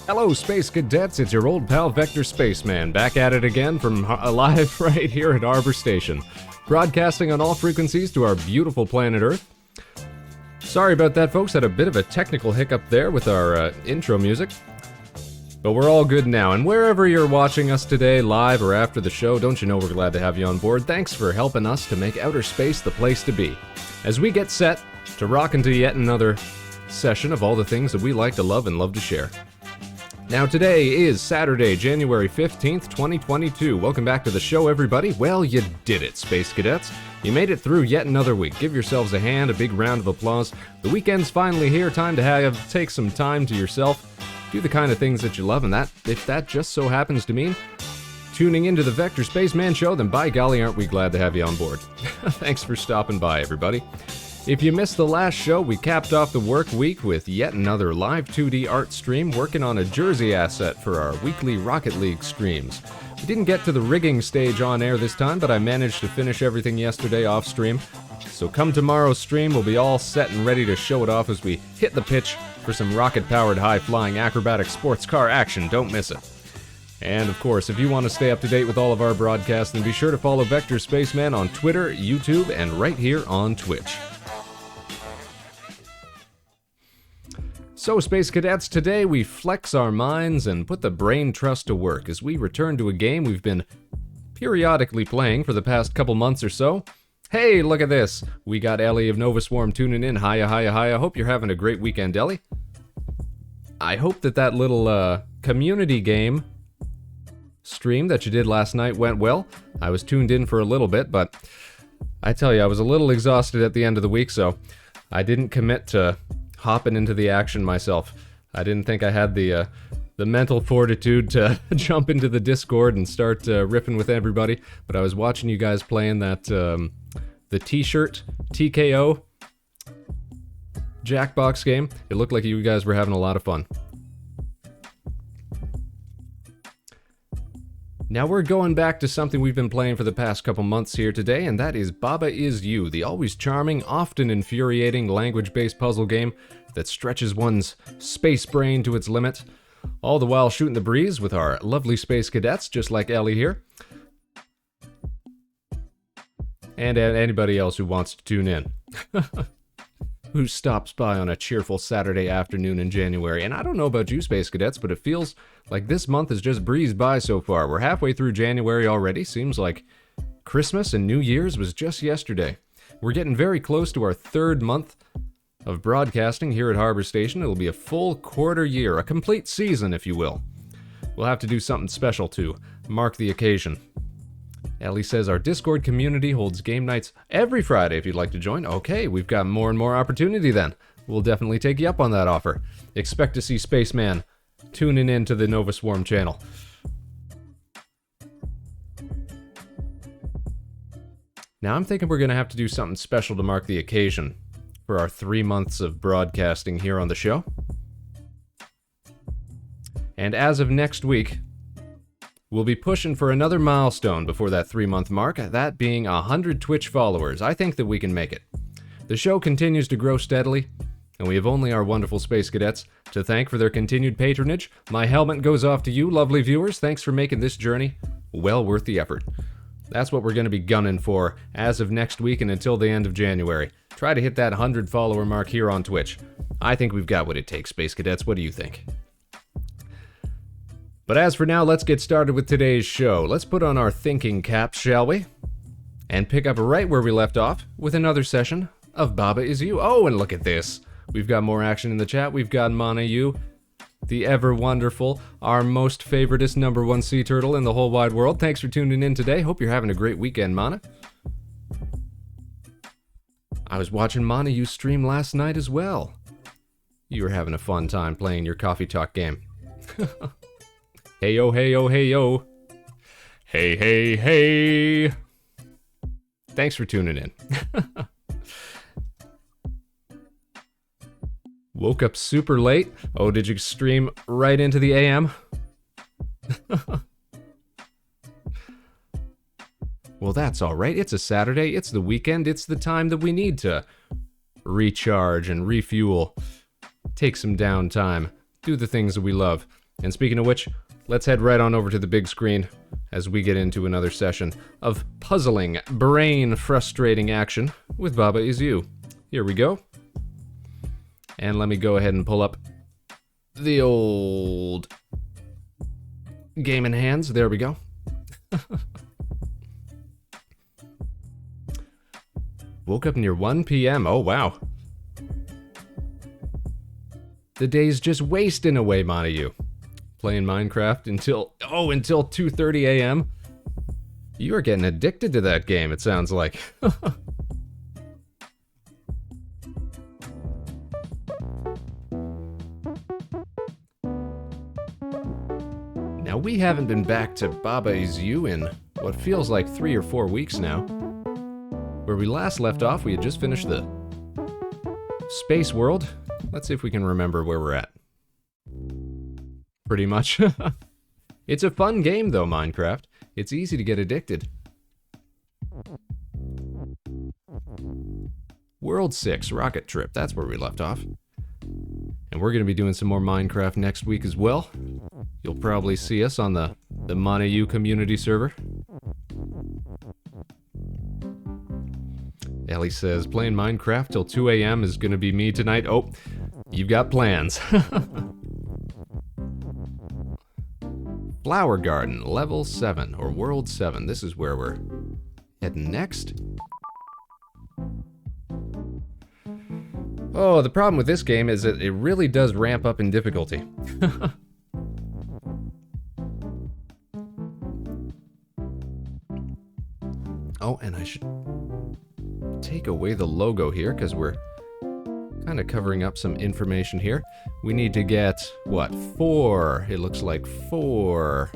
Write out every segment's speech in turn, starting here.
Hello, Space Cadets. It's your old pal Vector Spaceman, back at it again from live right here at Arbor Station, broadcasting on all frequencies to our beautiful planet Earth. Sorry about that, folks. Had a bit of a technical hiccup there with our intro music, but we're all good now. And wherever you're watching us today, live or after the show, don't you know we're glad to have you on board. Thanks for helping us to make outer space the place to be, as we get set to rock into yet another session of all the things that we like to love and love to share. Now today is Saturday, January 15th, 2022. Welcome back to the show, everybody. Well, you did it, Space Cadets. You made it through yet another week. Give yourselves a hand, a big round of applause. The weekend's finally here. Time to take some time to yourself. Do the kind of things that you love, and if that just so happens to mean tuning into the Vector Spaceman show, then by golly, aren't we glad to have you on board. Thanks for stopping by, everybody. If you missed the last show, we capped off the work week with yet another live 2D art stream, working on a Jersey asset for our weekly Rocket League streams. We didn't get to the rigging stage on air this time, but I managed to finish everything yesterday off stream. So come tomorrow's stream, we'll be all set and ready to show it off as we hit the pitch for some rocket-powered, high-flying, acrobatic sports car action. Don't miss it. And of course, if you want to stay up to date with all of our broadcasts, then be sure to follow Vector Spaceman on Twitter, YouTube, and right here on Twitch. So, Space Cadets, today we flex our minds and put the brain trust to work as we return to a game we've been periodically playing for the past couple months or so. Hey, look at this! We got Ellie of Nova Swarm tuning in. Hiya, hiya, hiya. Hope you're having a great weekend, Ellie. I hope that little community game stream that you did last night went well. I was tuned in for a little bit, but I tell you, I was a little exhausted at the end of the week, so I didn't commit to hopping into the action myself. I didn't think I had the mental fortitude to jump into the Discord and start riffing with everybody, but I was watching you guys playing that the T-shirt TKO Jackbox game. It looked like you guys were having a lot of fun. Now we're going back to something we've been playing for the past couple months here today, and that is Baba Is You, the always charming, often infuriating language-based puzzle game that stretches one's space brain to its limit, all the while shooting the breeze with our lovely Space Cadets, just like Ellie here, and anybody else who wants to tune in. Who stops by on a cheerful Saturday afternoon in January. And I don't know about you, Space Cadets, but it feels like this month has just breezed by so far. We're halfway through January already. Seems like Christmas and New Year's was just yesterday. We're getting very close to our third month of broadcasting here at Harbor Station. It'll be a full quarter year, a complete season, if you will. We'll have to do something special to mark the occasion. Ellie says our Discord community holds game nights every Friday if you'd like to join. Okay, we've got more and more opportunity then. We'll definitely take you up on that offer. Expect to see Spaceman tuning in to the Nova Swarm channel. Now I'm thinking we're going to have to do something special to mark the occasion for our 3 months of broadcasting here on the show. And as of next week, we'll be pushing for another milestone before that 3-month mark, that being 100 Twitch followers. I think that we can make it. The show continues to grow steadily, and we have only our wonderful Space Cadets to thank for their continued patronage. My helmet goes off to you, lovely viewers. Thanks for making this journey well worth the effort. That's what we're going to be gunning for as of next week and until the end of January. Try to hit that 100 follower mark here on Twitch. I think we've got what it takes, Space Cadets. What do you think? But as for now, let's get started with today's show. Let's put on our thinking caps, shall we? And pick up right where we left off with another session of Baba Is You. Oh, and look at this. We've got more action in the chat. We've got Mana Yu, the ever wonderful, our most favoritist #1 sea turtle in the whole wide world. Thanks for tuning in today. Hope you're having a great weekend, Mana. I was watching Mana Yu stream last night as well. You were having a fun time playing your coffee talk game. Hey yo, hey yo, hey yo. Hey, hey, hey. Thanks for tuning in. Woke up super late. Oh, did you stream right into the AM? Well, that's alright. It's a Saturday. It's the weekend. It's the time that we need to recharge and refuel. Take some downtime. Do the things that we love. And speaking of which, let's head right on over to the big screen as we get into another session of puzzling, brain-frustrating action with Baba Is You. Here we go. And let me go ahead and pull up the old game in hands. There we go. Woke up near 1 p.m. Oh, wow. The day's just wasting away, Montague. Playing Minecraft until 2:30 a.m. You are getting addicted to that game, it sounds like. Now, we haven't been back to Baba Is You in what feels like 3 or 4 weeks now. Where we last left off, we had just finished the space world. Let's see if we can remember where we're at. Pretty much. It's a fun game, though, Minecraft. It's easy to get addicted. World 6, Rocket Trip. That's where we left off. And we're going to be doing some more Minecraft next week as well. You'll probably see us on the Monayu community server. Ellie says, playing Minecraft till 2 a.m. is going to be me tonight. Oh, you've got plans. Flower Garden, level 7, or world 7. This is where we're heading next. Oh, the problem with this game is that it really does ramp up in difficulty. Oh, and I should take away the logo here, because we're kind of covering up some information here. We need to get, what, 4? It looks like 4.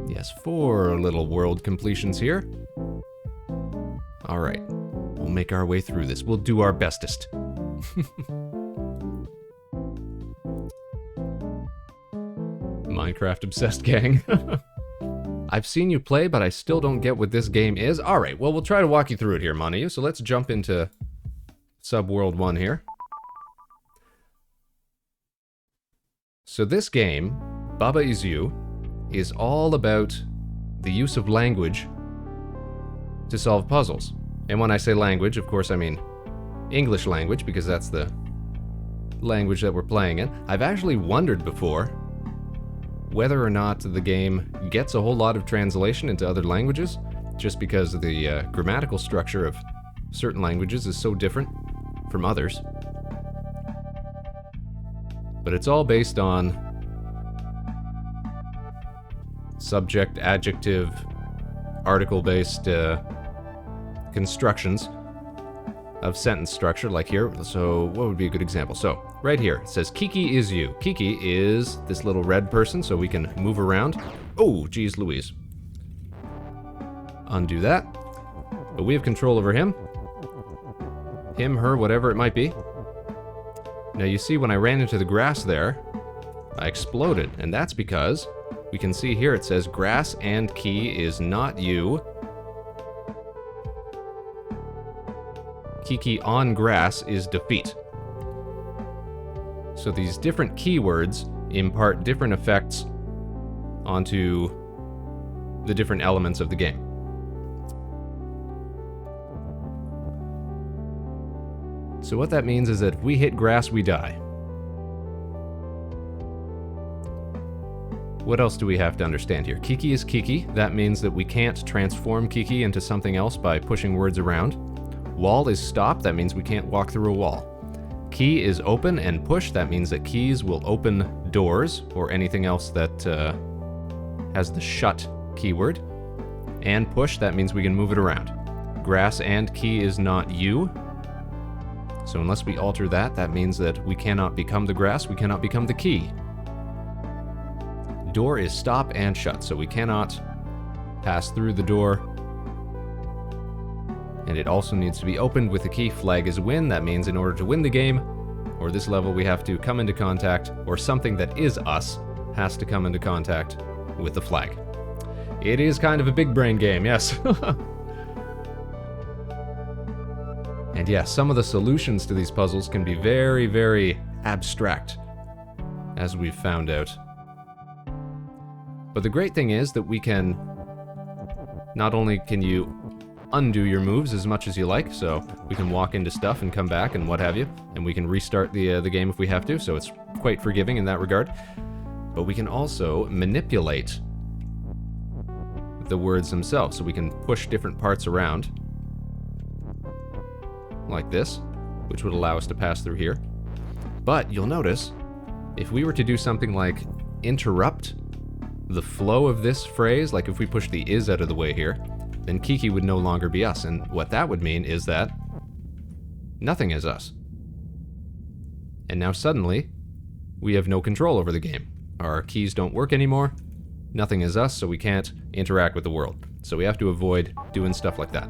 Yes, 4 little world completions here. Alright, we'll make our way through this. We'll do our bestest. Minecraft obsessed gang. I've seen you play, but I still don't get what this game is. Alright, well, we'll try to walk you through it here, Monayu. So let's jump into Subworld 1 here. So this game, Baba Is You, is all about the use of language to solve puzzles. And when I say language, of course I mean English language, because that's the language that we're playing in. I've actually wondered before whether or not the game gets a whole lot of translation into other languages, just because the grammatical structure of certain languages is so different from others. But it's all based on subject, adjective, article-based constructions of sentence structure, like here. So what would be a good example? So right here it says Kiki is you. Kiki is this little red person, so we can move around. Oh, geez Louise. Undo that. But we have control over him. Him, her, whatever it might be. Now you see when I ran into the grass there, I exploded, and that's because we can see here it says grass and key is not you. Kiki on grass is defeat. So these different keywords impart different effects onto the different elements of the game. So what that means is that if we hit grass, we die. What else do we have to understand here? Kiki is Kiki. That means that we can't transform Kiki into something else by pushing words around. Wall is stop. That means we can't walk through a wall. Key is open, and push. That means that keys will open doors or anything else that has the shut keyword. And push, that means we can move it around. Grass and key is not you. So unless we alter that, that means that we cannot become the grass, we cannot become the key. Door is stop and shut, so we cannot pass through the door. And it also needs to be opened with the key. Flag is win. That means in order to win the game, or this level, we have to come into contact, or something that is us has to come into contact with the flag. It is kind of a big brain game, yes. And yes, some of the solutions to these puzzles can be very, very abstract, as we've found out. But the great thing is that we can, not only can you undo your moves as much as you like, so we can walk into stuff and come back and what have you, and we can restart the game if we have to, so it's quite forgiving in that regard. But we can also manipulate the words themselves, so we can push different parts around, like this, which would allow us to pass through here. But you'll notice, if we were to do something like interrupt the flow of this phrase, like if we push the is out of the way here, then Kiki would no longer be us, and what that would mean is that nothing is us. And now suddenly, we have no control over the game. Our keys don't work anymore, nothing is us, so we can't interact with the world. So we have to avoid doing stuff like that.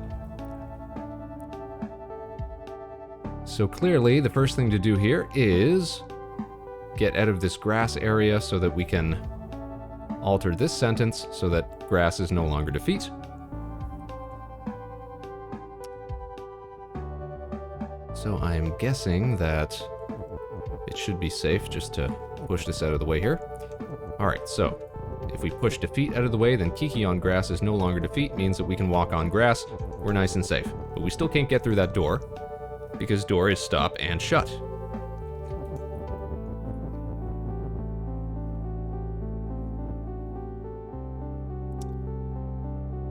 So clearly, the first thing to do here is get out of this grass area so that we can alter this sentence so that grass is no longer defeat. So I'm guessing that it should be safe just to push this out of the way here. Alright, so if we push defeat out of the way, then Kiki on grass is no longer defeat, means that we can walk on grass. We're nice and safe. But we still can't get through that door, because door is stop and shut.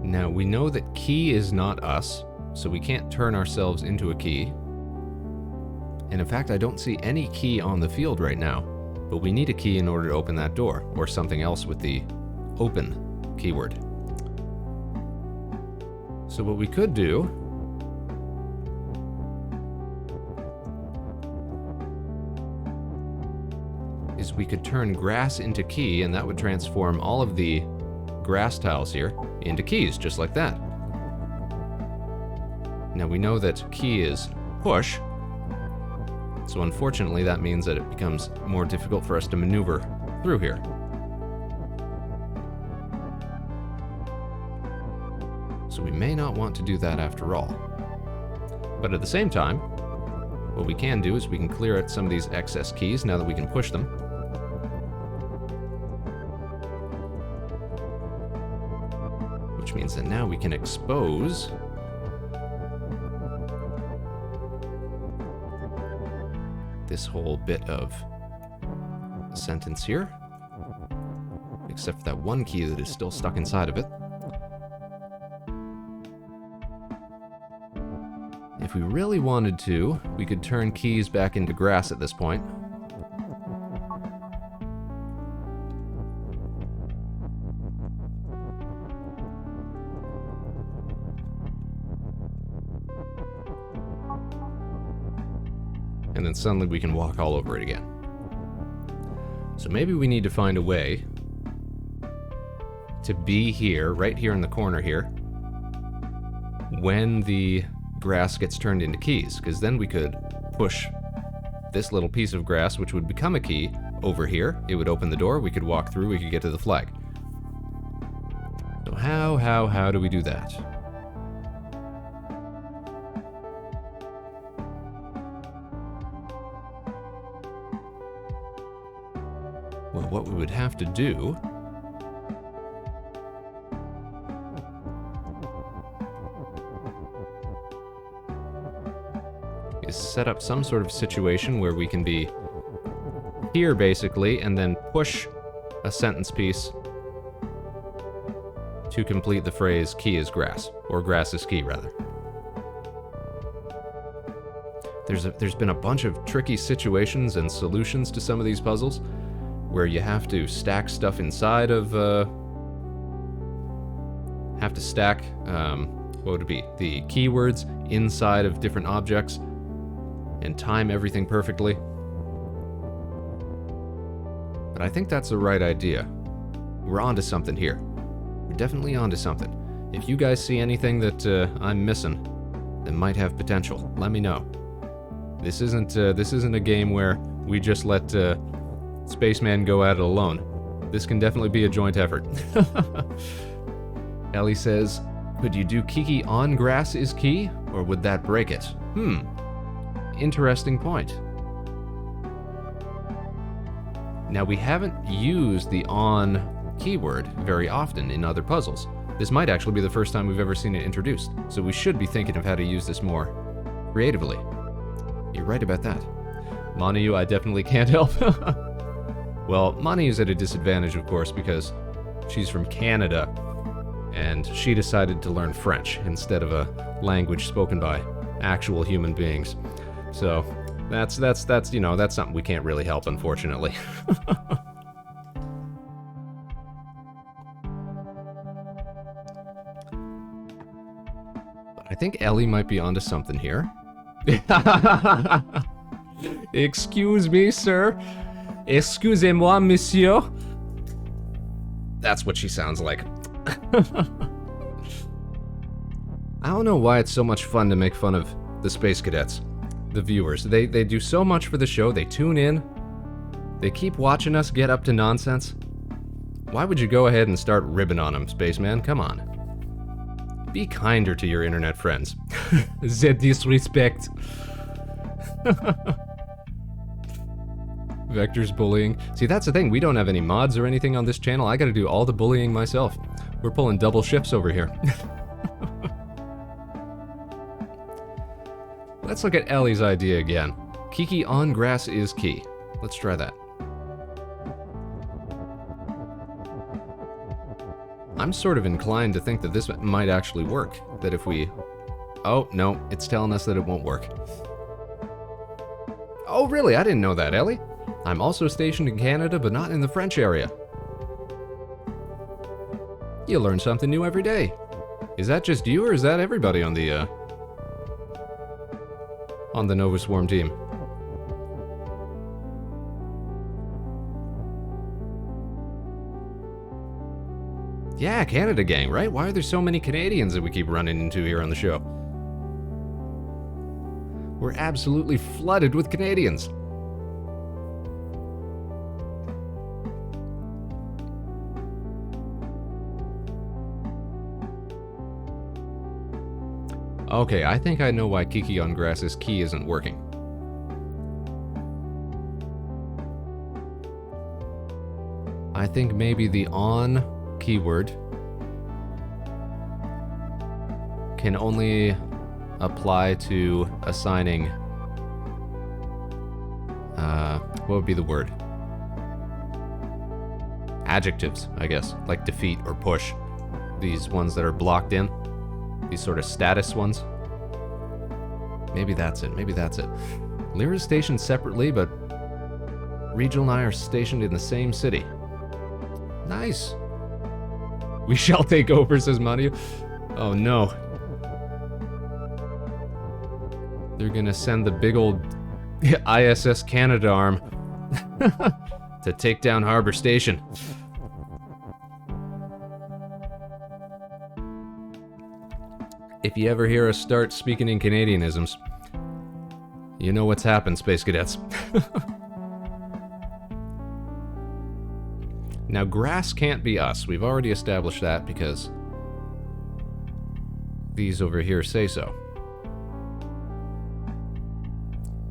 Now, we know that key is not us, so we can't turn ourselves into a key. And in fact, I don't see any key on the field right now, but we need a key in order to open that door, or something else with the open keyword. So what we could do is we could turn grass into key, and that would transform all of the grass tiles here into keys, just like that. Now we know that key is push, so unfortunately that means that it becomes more difficult for us to maneuver through here. So we may not want to do that after all. But at the same time, what we can do is we can clear out some of these excess keys now that we can push them. Which means that now we can expose this whole bit of sentence here, except for that one key that is still stuck inside of it. If we really wanted to, we could turn keys back into grass at this point. And then suddenly we can walk all over it again. So maybe we need to find a way to be here, right here in the corner here, when the grass gets turned into keys, because then we could push this little piece of grass, which would become a key, over here. It would open the door, we could walk through, we could get to the flag. So how do we do that? Well, what we would have to do is set up some sort of situation where we can be here, basically, and then push a sentence piece to complete the phrase, key is grass, or grass is key, rather. There's been a bunch of tricky situations and solutions to some of these puzzles, where you have to stack stuff inside of, what would it be? The keywords inside of different objects and time everything perfectly. But I think that's the right idea. We're onto something here. We're definitely onto something. If you guys see anything that I'm missing that might have potential, let me know. This isn't a game where we just let Spaceman go at it alone. This can definitely be a joint effort. Ellie says, could you do Kiki on grass is key, or would that break it? Interesting point. Now, we haven't used the on keyword very often in other puzzles. This might actually be the first time we've ever seen it introduced, so we should be thinking of how to use this more creatively. You're right about that. Manayu, I definitely can't help. Well, Manayu's at a disadvantage, of course, because she's from Canada, and she decided to learn French instead of a language spoken by actual human beings. So, that's you know, that's something we can't really help, unfortunately. I think Ellie might be onto something here. Excuse me, sir. Excusez-moi, monsieur. That's what she sounds like. I don't know why it's so much fun to make fun of the Space Cadets, the viewers. They do so much for the show. They tune in. They keep watching us get up to nonsense. Why would you go ahead and start ribbing on them, Spaceman? Come on. Be kinder to your internet friends. The disrespect. Vector's bullying. See, that's the thing. We don't have any mods or anything on this channel. I gotta do all the bullying myself. We're pulling double shifts over here. Let's look at Ellie's idea again. Kiki on grass is key. Let's try that. I'm sort of inclined to think that this might actually work. That if we... Oh, no, it's telling us that it won't work. Oh, really? I didn't know that, Ellie. I'm also stationed in Canada, but not in the French area. You learn something new every day. Is that just you, or is that everybody on the Nova Swarm team? Yeah, Canada gang, right? Why are there so many Canadians that we keep running into here on the show? We're absolutely flooded with Canadians. Okay, I think I know why Kiki on Grass's key isn't working. I think maybe the on keyword can only apply to assigning, what would be the word? Adjectives, I guess, like defeat or push. These ones that are blocked in. These sort of status ones. Maybe that's it. Maybe that's it. Lyra's stationed separately, but Regional and I are stationed in the same city. Nice. We shall take over, says Manu. Oh no. They're gonna send the big old ISS Canada arm to take down Harbor Station. If you ever hear us start speaking in Canadianisms, you know what's happened, Space Cadets. Now, grass can't be us. We've already established that because these over here say so.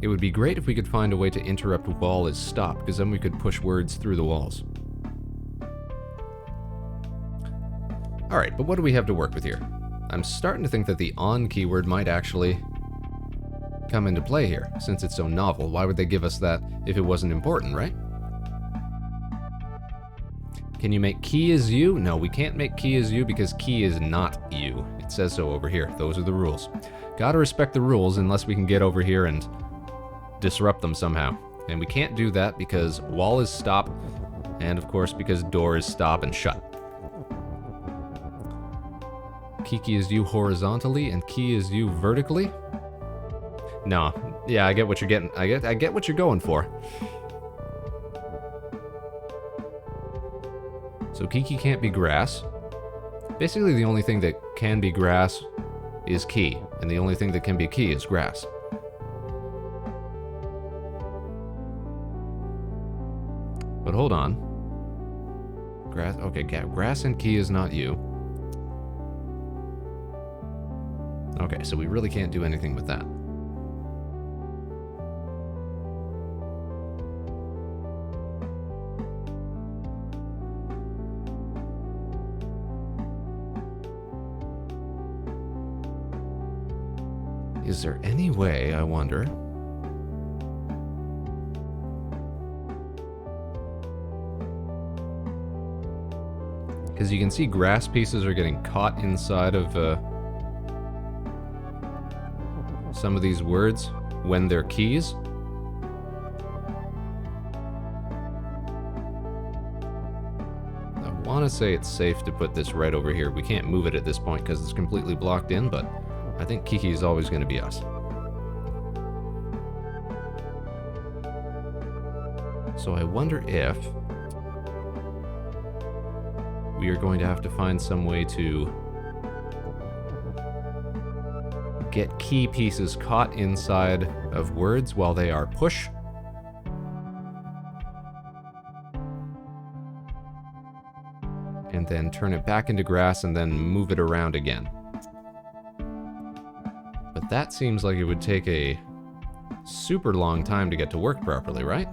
It would be great if we could find a way to interrupt wall as stop, because then we could push words through the walls. Alright, but what do we have to work with here? I'm starting to think that the on keyword might actually come into play here. Since it's so novel, why would they give us that if it wasn't important, right? Can you make key as you? No, we can't make key as you because key is not you. It says so over here. Those are the rules. Gotta respect the rules unless we can get over here and disrupt them somehow. And we can't do that because wall is stop, and of course because door is stop and shut. Kiki is you horizontally and key is you vertically? No. Yeah, I get what you're getting. I get what you're going for. So Kiki can't be grass. Basically the only thing that can be grass is key, and the only thing that can be key is grass. But hold on. Grass, okay, grass and key is not you. Okay, so we really can't do anything with that. Is there any way, I wonder... Because you can see grass pieces are getting caught inside of some of these words when they're keys. I want to say it's safe to put this right over here. We can't move it at this point because it's completely blocked in, but I think Kiki is always going to be us. So I wonder if we are going to have to find some way to get key pieces caught inside of words while they are push. And then turn it back into grass and then move it around again. But that seems like it would take a super long time to get to work properly, right?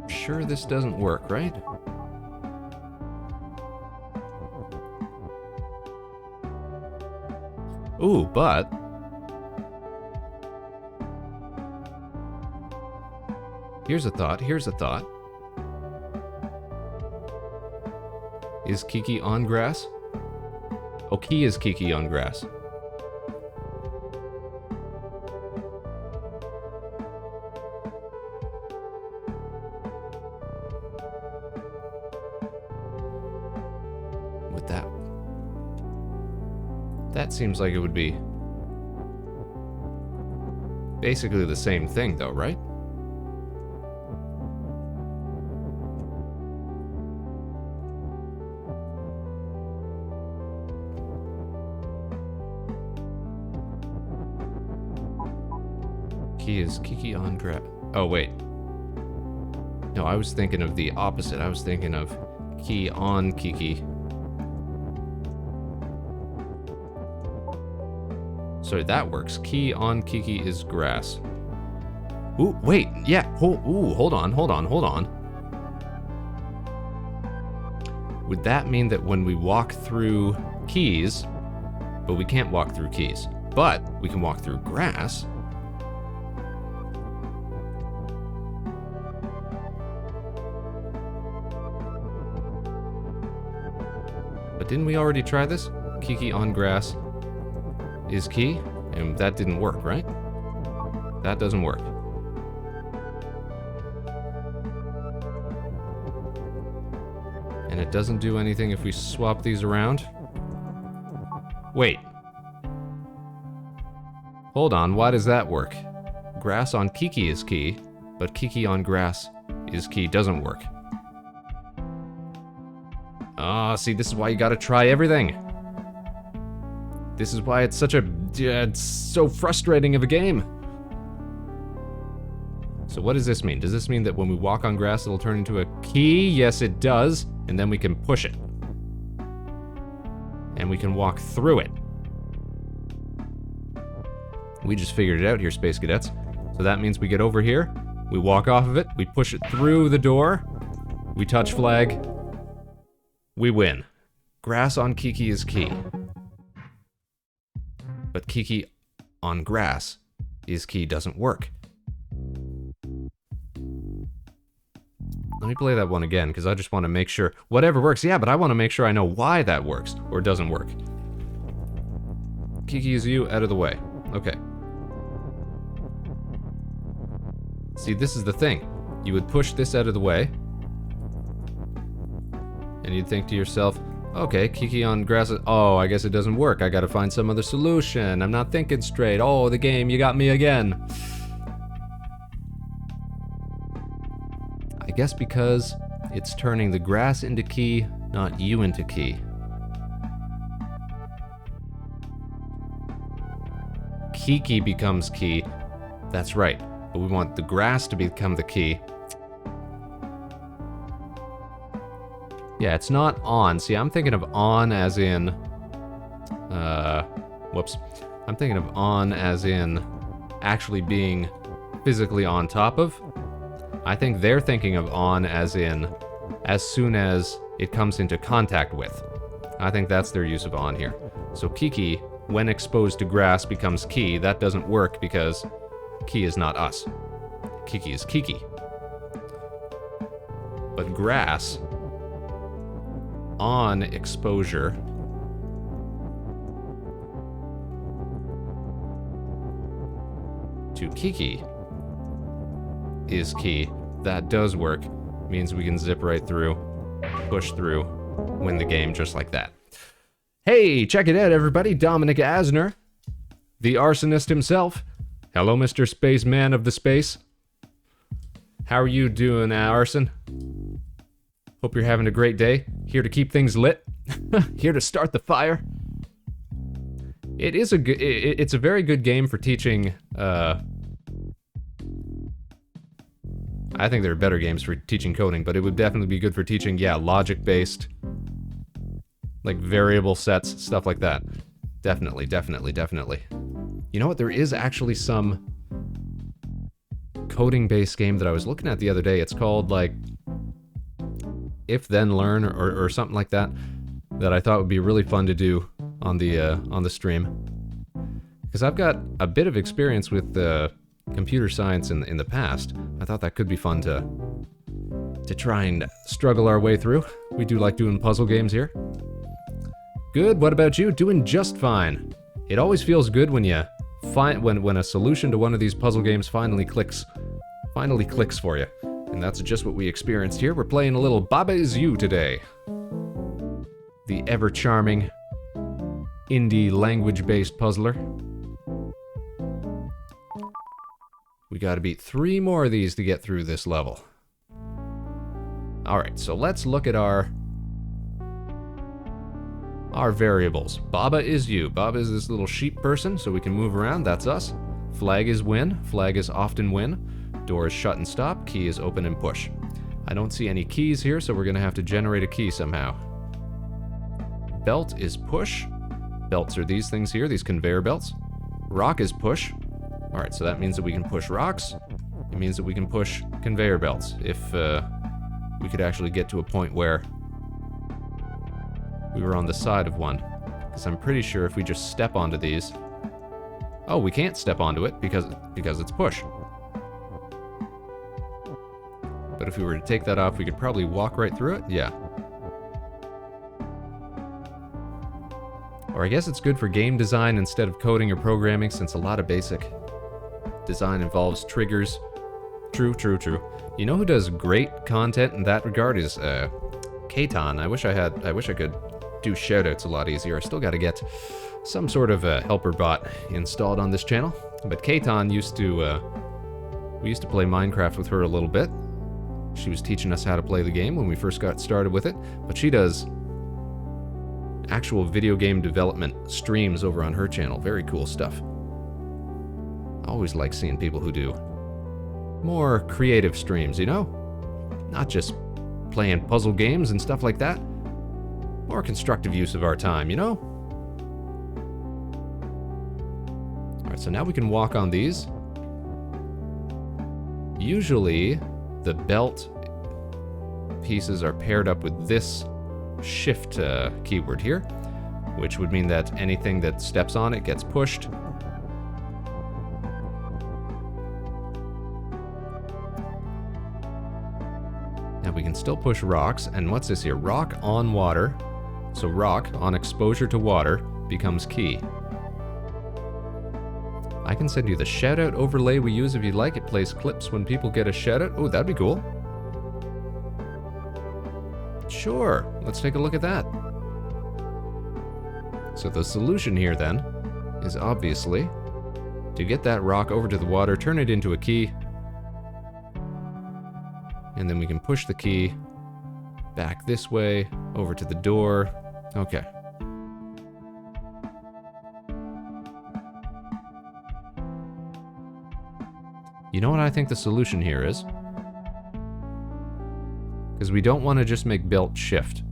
Sure this doesn't work, right? Ooh, but... Here's a thought. Is Kiki on grass? Oh, Key is Kiki on grass. That seems like it would be basically the same thing, though, right? Key is Kiki on grass. Oh, wait. No, I was thinking of the opposite. I was thinking of Key on Kiki. So that works. Key on Kiki is grass. Ooh, wait, yeah. Hold on. Would that mean that when we walk through keys, but we can't walk through keys, but we can walk through grass? But didn't we already try this? Kiki on grass is key, and that didn't work, right? That doesn't work. And it doesn't do anything if we swap these around. Wait. Hold on, why does that work? Grass on Kiki is key, but Kiki on grass is key doesn't work. Ah, see, this is why you gotta try everything. This is why it's such a... it's so frustrating of a game. So what does this mean? Does this mean that when we walk on grass it'll turn into a key? Yes, it does. And then we can push it. And we can walk through it. We just figured it out here, Space Cadets. So that means we get over here, we walk off of it, we push it through the door, we touch flag, we win. Grass on Kiki is key. But Kiki on grass is key doesn't work. Let me play that one again, because I just want to make sure. Whatever works, yeah, but I want to make sure I know why that works, or doesn't work. Kiki is you, out of the way. Okay. See, this is the thing. You would push this out of the way, and you'd think to yourself, okay, Kiki on grass. Oh, I guess it doesn't work. I gotta find some other solution. I'm not thinking straight. Oh, the game, you got me again. I guess because It's turning the grass into key, not you into key. Kiki becomes key. That's right. But we want the grass to become the key. Yeah, it's not on. See, I'm thinking of on as in... whoops. I'm thinking of on as in actually being physically on top of. I think they're thinking of on as in as soon as it comes into contact with. I think that's their use of on here. So Kiki, when exposed to grass, becomes key. That doesn't work because key is not us. Kiki is Kiki. But grass, on exposure, to Kiki is key. That does work. Means we can zip right through, push through, win the game just like that. Hey, check it out, everybody. Dominic Asner, the arsonist himself. Hello, Mr. Spaceman of the space. How are you doing, Arson? Hope you're having a great day. Here to keep things lit. Here to start the fire. It is it's a very good game for teaching, I think there are better games for teaching coding, but it would definitely be good for teaching, yeah, logic-based, like variable sets, stuff like that. Definitely, definitely, definitely. You know what? There is actually some coding-based game that I was looking at the other day. It's called, like, If Then Learn or something like that, that I thought would be really fun to do on the stream. Because I've got a bit of experience with computer science in the past. I thought that could be fun to try and struggle our way through. We do like doing puzzle games here. Good, what about you? Doing just fine. It always feels good when you when a solution to one of these puzzle games finally clicks for you. And that's just what we experienced here. We're playing a little Baba Is You today. The ever-charming indie language-based puzzler. We gotta beat 3 more of these to get through this level. Alright, so let's look at our variables. Baba is you. Baba is this little sheep person, so we can move around. That's us. Flag is win. Flag is often win. Door is shut and stop. Key is open and push. I don't see any keys here, so we're gonna have to generate a key somehow. Belt is push. Belts are these things here, these conveyor belts. Rock is push. Alright, so that means that we can push rocks. It means that we can push conveyor belts if we could actually get to a point where we were on the side of one. Because I'm pretty sure if we just step onto these... Oh, we can't step onto it because it's push. But if we were to take that off, we could probably walk right through it? Yeah. Or I guess it's good for game design instead of coding or programming, since a lot of basic design involves triggers. True, true, true. You know who does great content in that regard is Katon. I wish I could do shoutouts a lot easier. I still got to get some sort of a helper bot installed on this channel. But Katon we used to play Minecraft with her a little bit. She was teaching us how to play the game when we first got started with it. But she does actual video game development streams over on her channel. Very cool stuff. I always like seeing people who do more creative streams, you know? Not just playing puzzle games and stuff like that. More constructive use of our time, you know? Alright, so now we can walk on these. Usually, the belt pieces are paired up with this shift keyword here, which would mean that anything that steps on it gets pushed. Now we can still push rocks, and what's this here? Rock on water. So rock on exposure to water becomes key. I can send you the shoutout overlay we use if you'd like. It plays clips when people get a shoutout. Oh, that'd be cool. Sure, let's take a look at that. So the solution here then is obviously to get that rock over to the water, turn it into a key, and then we can push the key Back this way, over to the door. Okay. You know what I think the solution here is? Because we don't want to just make belt shift.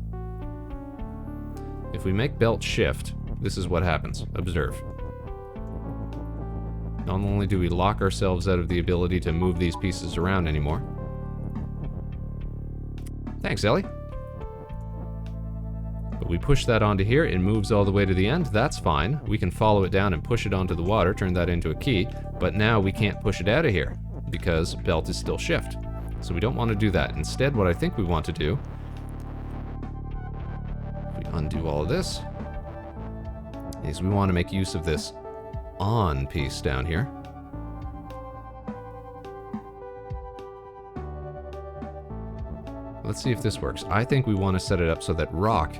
If we make belt shift, this is what happens. Observe. Not only do we lock ourselves out of the ability to move these pieces around anymore. Thanks, Ellie. But we push that onto here, it moves all the way to the end, that's fine. We can follow it down and push it onto the water, turn that into a key, but now we can't push it out of here because belt is still shift. So we don't want to do that. Instead, what I think we want to do, if we undo all of this, is we want to make use of this on piece down here. Let's see if this works. I think we want to set it up so that rock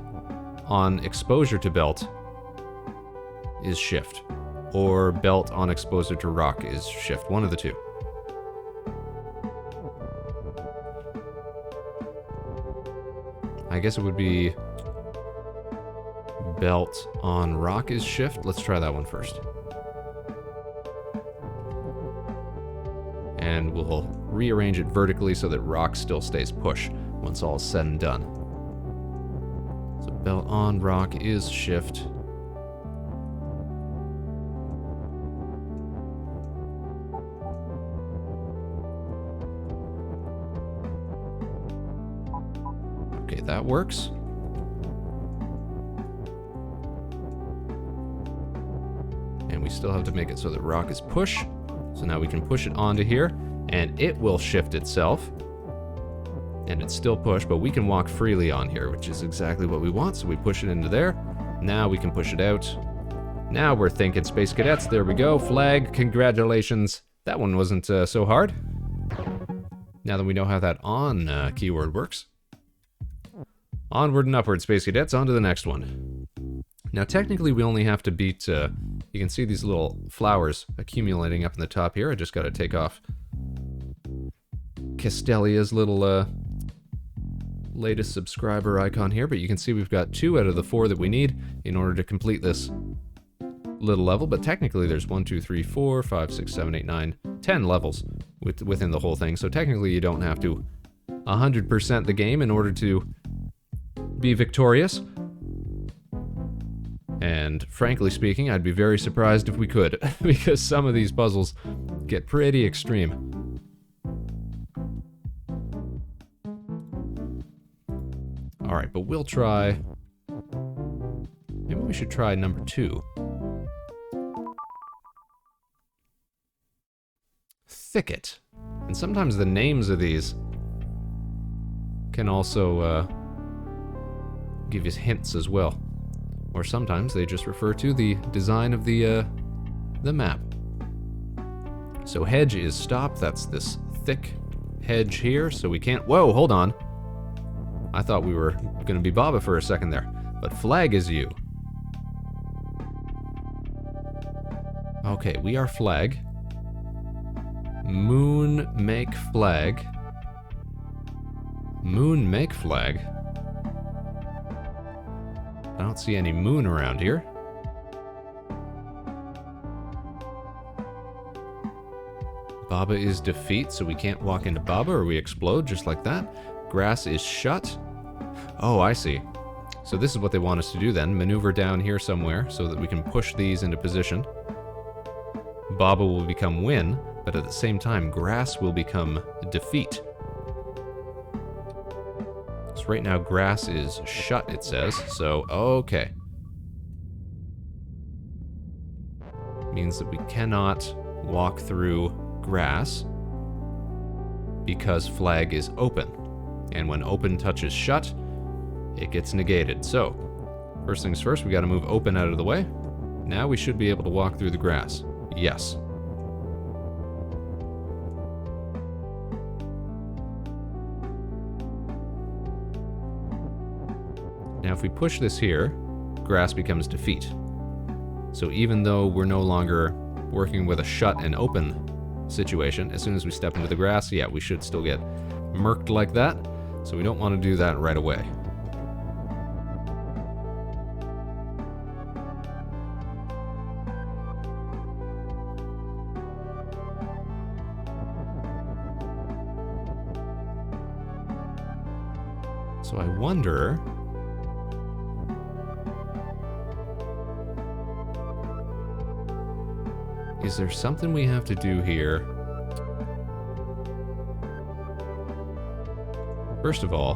on exposure to belt is shift, or belt on exposure to rock is shift. One of the two. I guess it would be belt on rock is shift. Let's try that one first. And we'll rearrange it vertically so that rock still stays push once all is said and done. So belt on rock is shift. Okay, that works. And we still have to make it so that rock is push. So now we can push it onto here, and it will shift itself. And it's still push, but we can walk freely on here, which is exactly what we want. So we push it into there. Now we can push it out. Now we're thinking Space Cadets. There we go. Flag. Congratulations. That one wasn't so hard. Now that we know how that on keyword works. Onward and upward, Space Cadets. On to the next one. Now, technically, we only have to beat... you can see these little flowers accumulating up in the top here. I just got to take off Castelia's little latest subscriber icon here, but you can see we've got 2 out of the 4 that we need in order to complete this little level. But technically, there's 1, 2, 3, 4, 5, 6, 7, 8, 9, 10 levels within the whole thing. So technically, you don't have to 100% the game in order to be victorious. And frankly speaking, I'd be very surprised if we could, because some of these puzzles get pretty extreme. Alright, but we'll try... Maybe we should try number 2. Thicket. And sometimes the names of these can also give you hints as well. Or sometimes they just refer to the design of the map. So hedge is stop, that's this thick hedge here, so we can't... Whoa, hold on. I thought we were gonna be Baba for a second there. But flag is you. Okay, we are flag. Moon make flag. Moon make flag? I don't see any moon around here. Baba is defeat, so we can't walk into Baba or we explode just like that. Grass is shut. Oh, I see. So this is what they want us to do then. Maneuver down here somewhere so that we can push these into position. Baba will become win, but at the same time, grass will become defeat. So right now, grass is shut, it says. So, okay. Means that we cannot walk through grass because flag is open. And when open touches shut, it gets negated. So, first things first, we gotta move open out of the way. Now we should be able to walk through the grass. Yes. Now if we push this here, grass becomes defeat. So even though we're no longer working with a shut and open situation, as soon as we step into the grass, yeah, we should still get murked like that. So we don't want to do that right away. So I wonder... is there something we have to do here? First of all,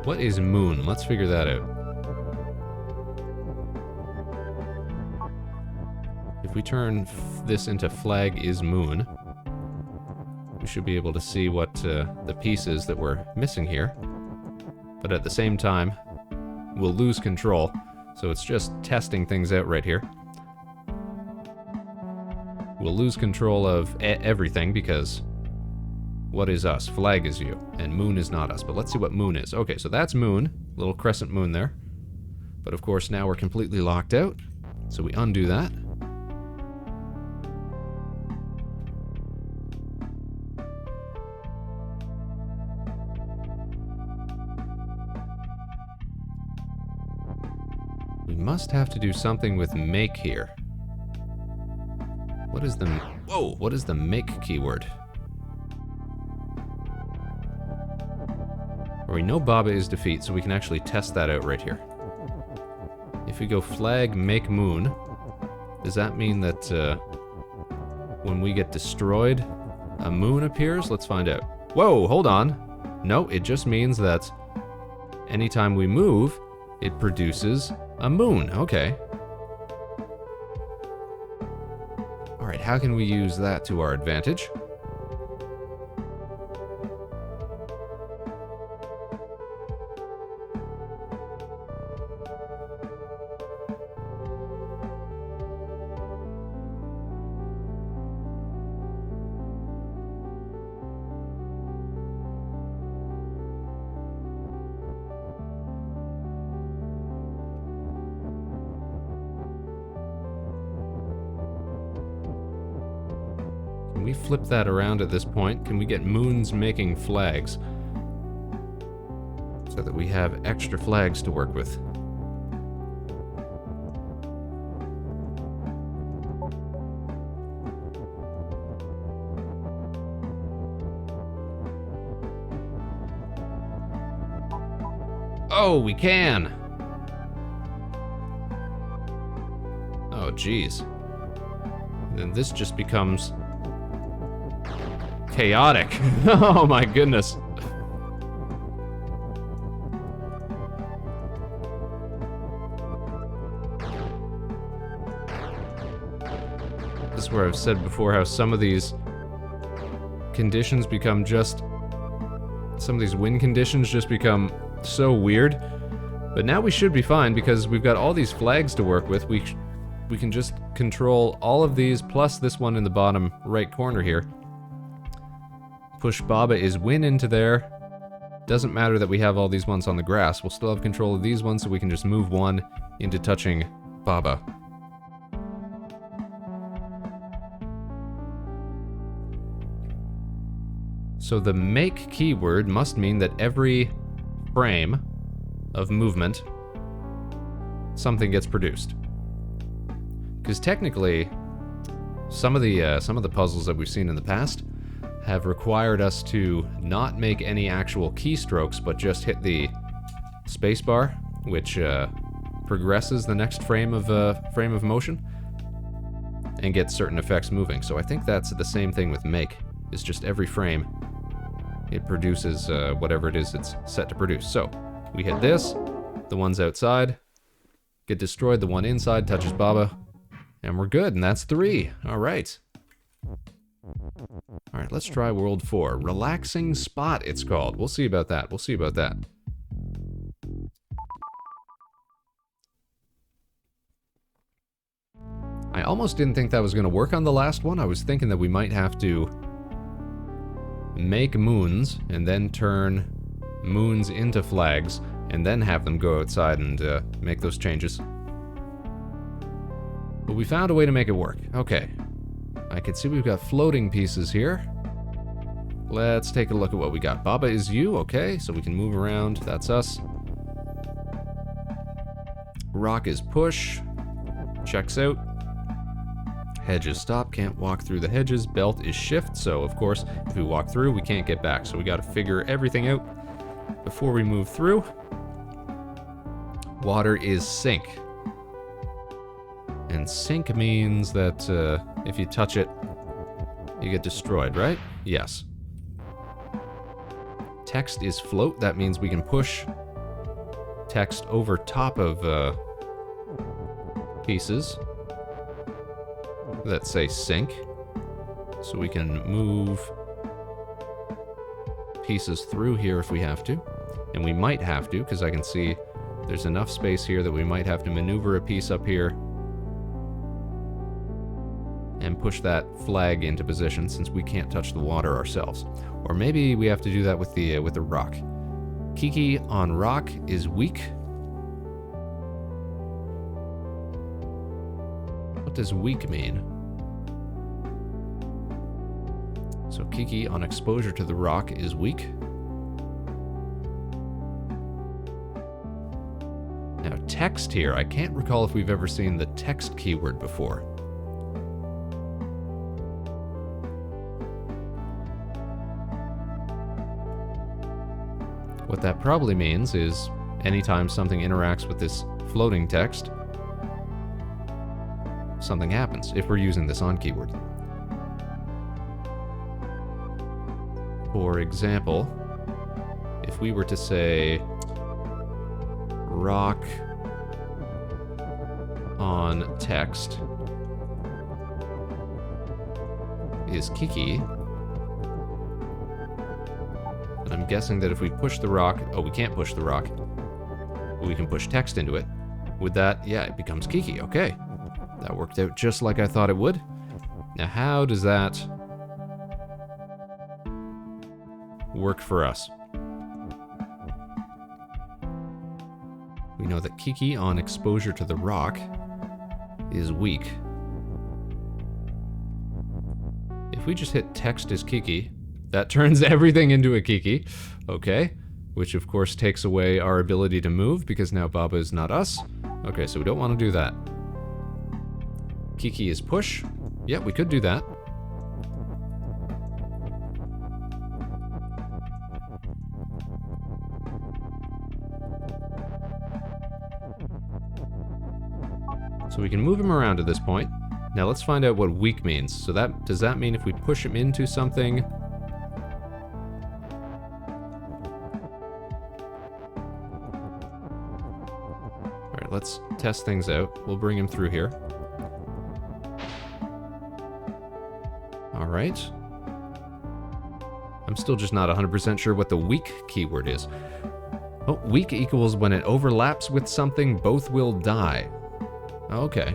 what is moon? Let's figure that out. If we turn this into flag is moon, we should be able to see what the piece is that we're missing here. But at the same time, we'll lose control. So it's just testing things out right here. We'll lose control of everything because what is us? Flag is you, and moon is not us. But let's see what moon is. Okay, so that's moon. Little crescent moon there. But of course now we're completely locked out. So we undo that. We must have to do something with make here. What is the... whoa! What is the make keyword? We know Baba is defeat, so we can actually test that out right here. If we go flag make moon, does that mean that when we get destroyed, a moon appears? Let's find out. Whoa, hold on. No, it just means that anytime we move, it produces a moon. Okay. Alright, how can we use that to our advantage? We flip that around at this point. Can we get moons making flags so that we have extra flags to work with? Oh, we can! Oh, geez. Then this just becomes chaotic. Oh my goodness. This is where I've said before how some of these conditions become just... some of these wind conditions just become so weird. But now we should be fine because we've got all these flags to work with. We can just control all of these plus this one in the bottom right corner here. Push Baba is win into there. Doesn't matter that we have all these ones on the grass. We'll still have control of these ones, so we can just move one into touching Baba. So the make keyword must mean that every frame of movement, something gets produced. Because technically, some of the puzzles that we've seen in the past have required us to not make any actual keystrokes, but just hit the spacebar, which progresses the next frame of motion and gets certain effects moving. So I think that's the same thing with make. It's just every frame it produces whatever it is it's set to produce. So we hit this, the ones outside get destroyed, the one inside touches Baba, and we're good. And that's 3. All right. Alright, let's try World 4. Relaxing Spot, it's called. We'll see about that. We'll see about that. I almost didn't think that was going to work on the last one. I was thinking that we might have to make moons and then turn moons into flags and then have them go outside and make those changes. But we found a way to make it work. Okay. I can see we've got floating pieces here. Let's take a look at what we got. Baba is you, okay, so we can move around. That's us. Rock is push. Checks out. Hedge is stop, can't walk through the hedges. Belt is shift, so of course, if we walk through, we can't get back. So we gotta figure everything out before we move through. Water is sink. And sink means that if you touch it, you get destroyed, right? Yes. Text is float. That means we can push text over top of pieces that say sink. So we can move pieces through here if we have to. And we might have to, because I can see there's enough space here that we might have to maneuver a piece up here and push that flag into position since we can't touch the water ourselves. Or maybe we have to do that with the rock. Kiki on rock is weak. What does weak mean? So Kiki on exposure to the rock is weak. Now text here, I can't recall if we've ever seen the text keyword before. What that probably means is anytime something interacts with this floating text, something happens, if we're using this on keyword. For example, if we were to say rock on text is Kiki, and I'm guessing that if we push the rock, oh, we can't push the rock, we can push text into it. With that, yeah, it becomes Kiki. Okay, that worked out just like I thought it would. Now, how does that work for us? We know that Kiki on exposure to the rock is weak. If we just hit text as Kiki, that turns everything into a Kiki, okay, which of course takes away our ability to move because now Baba is not us. Okay, so we don't want to do that. Kiki is push. Yeah, we could do that. So we can move him around at this point. Now let's find out what weak means. So does that mean if we push him into something, let's test things out. We'll bring him through here. All right. I'm still just not 100% sure what the weak keyword is. Oh, weak equals when it overlaps with something, both will die. Okay.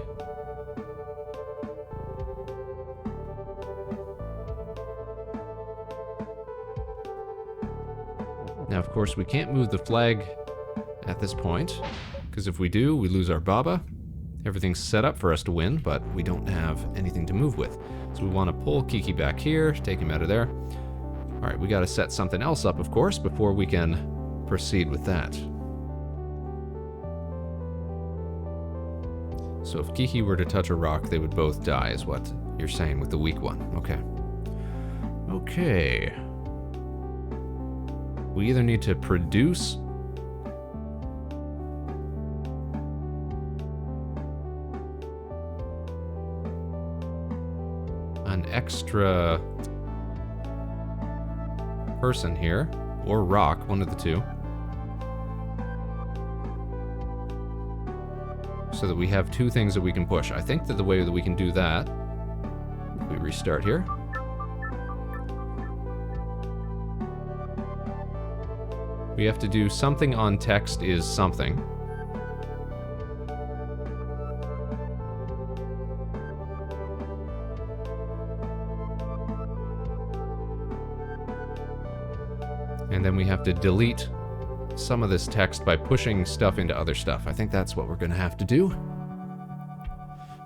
Now, of course, we can't move the flag at this point, because if we do, we lose our Baba. Everything's set up for us to win, but we don't have anything to move with. So we want to pull Kiki back here, take him out of there. All right, we got to set something else up, of course, before we can proceed with that. So if Kiki were to touch a rock, they would both die, is what you're saying with the weak one. Okay. Okay. We either need to produce an extra person here, or rock, one of the two, so that we have two things that we can push. I think that the way that we can do that, if we restart here, we have to do something on text is something. And then we have to delete some of this text by pushing stuff into other stuff. I think that's what we're going to have to do.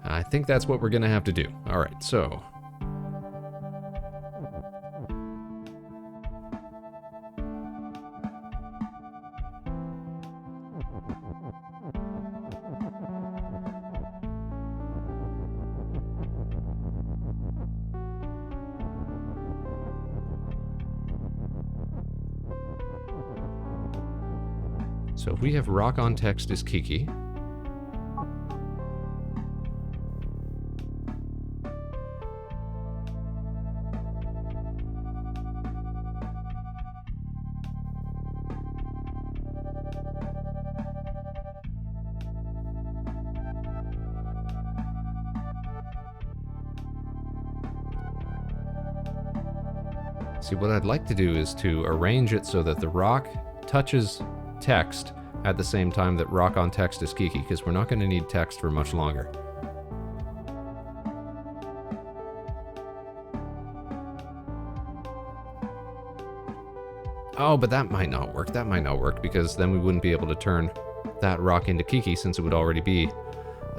I think that's what we're going to have to do. All right, so So if we have rock on text is Kiki. See, what I'd like to do is to arrange it so that the rock touches text at the same time that rock on text is Kiki, because we're not going to need text for much longer. Oh, but that might not work. That might not work, because then we wouldn't be able to turn that rock into Kiki, since it would already be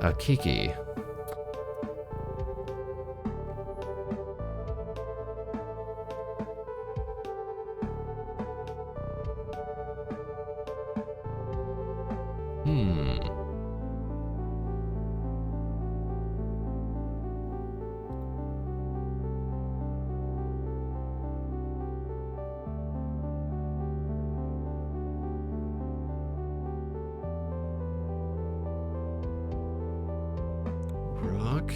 a Kiki. Rock.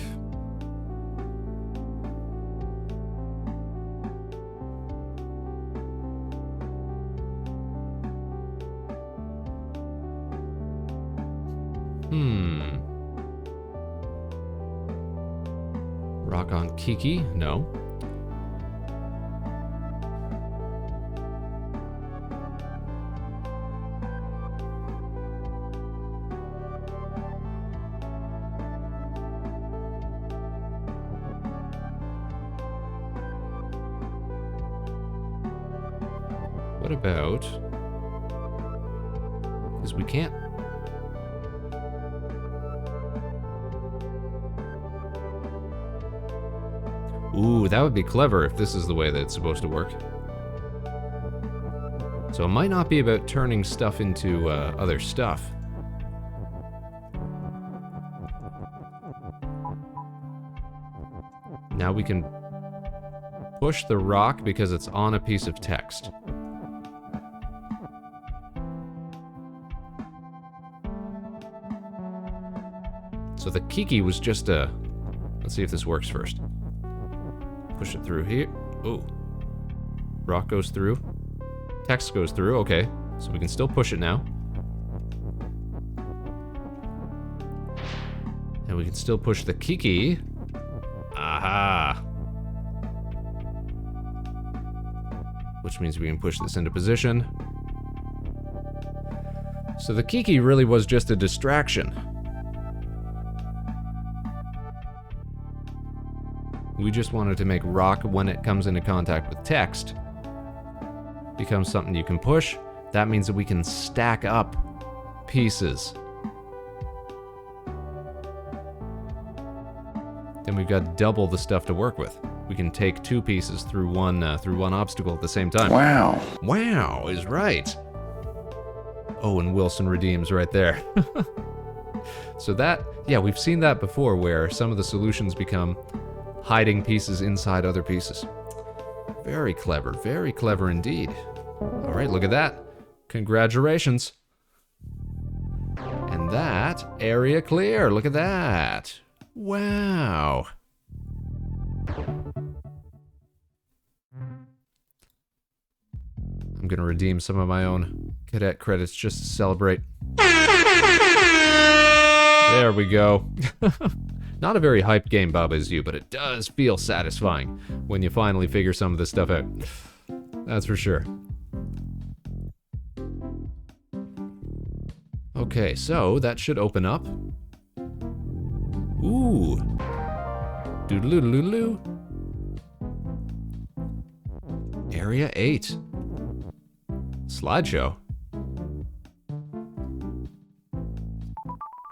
Rock on Kiki? No. What about... Because we can't... Ooh, that would be clever if this is the way that it's supposed to work. So it might not be about turning stuff into other stuff. Now we can push the rock because it's on a piece of text. So the Kiki was just a... Let's see if this works first. Push it through here. Oh. Rock goes through. Text goes through. Okay. So we can still push it now. And we can still push the Kiki. Aha. Which means we can push this into position. So the Kiki really was just a distraction. We just wanted to make rock, when it comes into contact with text, becomes something you can push. That means that we can stack up pieces. Then we've got double the stuff to work with. We can take two pieces through one obstacle at the same time. Wow. Wow is right. Owen Wilson redeems right there. So that, yeah, we've seen that before, where some of the solutions become hiding pieces inside other pieces. Very clever indeed. All right, look at that. Congratulations. And that, area clear. Look at that. Wow. I'm gonna redeem some of my own cadet credits just to celebrate. There we go. Not a very hyped game, Baba Is You, but it does feel satisfying when you finally figure some of this stuff out. That's for sure. Okay, so that should open up. Ooh. Doodaloo-doodaloo. Area 8. Slideshow.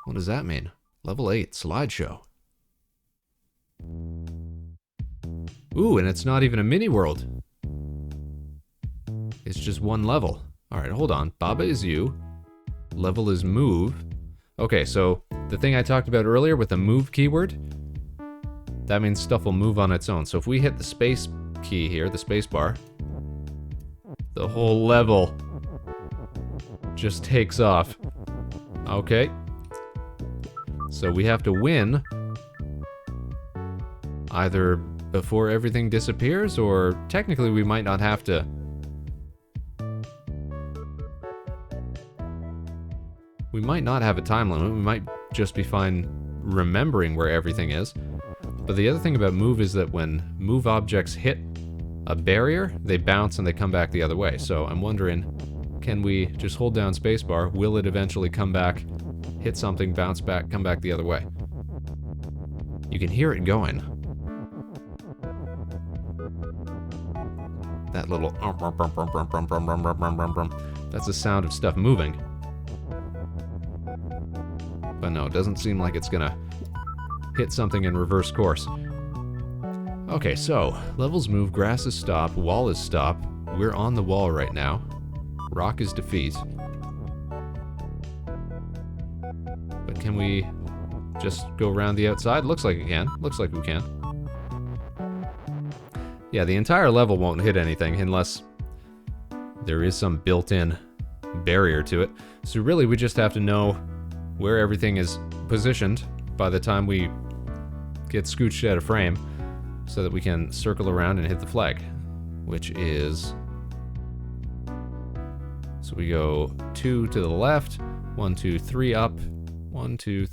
What does that mean? Level 8, slideshow. Ooh, and it's not even a mini world. It's just one level. Alright, hold on. Baba Is You. Level is move. Okay, so the thing I talked about earlier with the move keyword, that means stuff will move on its own. So if we hit the space key here, the space bar, the whole level just takes off. Okay. So we have to win either before everything disappears, or technically we might not have to. We might not have a time limit. We might just be fine remembering where everything is. But the other thing about move is that when move objects hit a barrier, they bounce and they come back the other way. So I'm wondering, can we just hold down spacebar? Will it eventually come back, hit something, bounce back, come back the other way? You can hear it going. That little that's the sound of stuff moving. But no, it doesn't seem like it's gonna hit something in reverse course. Okay, so levels move, grass is stop, wall is stop. We're on the wall right now. Rock is defeat. But can we just go around the outside? Looks like it can. Looks like we can. Yeah, the entire level won't hit anything unless there is some built-in barrier to it. So really, we just have to know where everything is positioned by the time we get scooched out of frame so that we can circle around and hit the flag, which is... So we go 2 to the left, 1, 2, 3 up, 1, 2,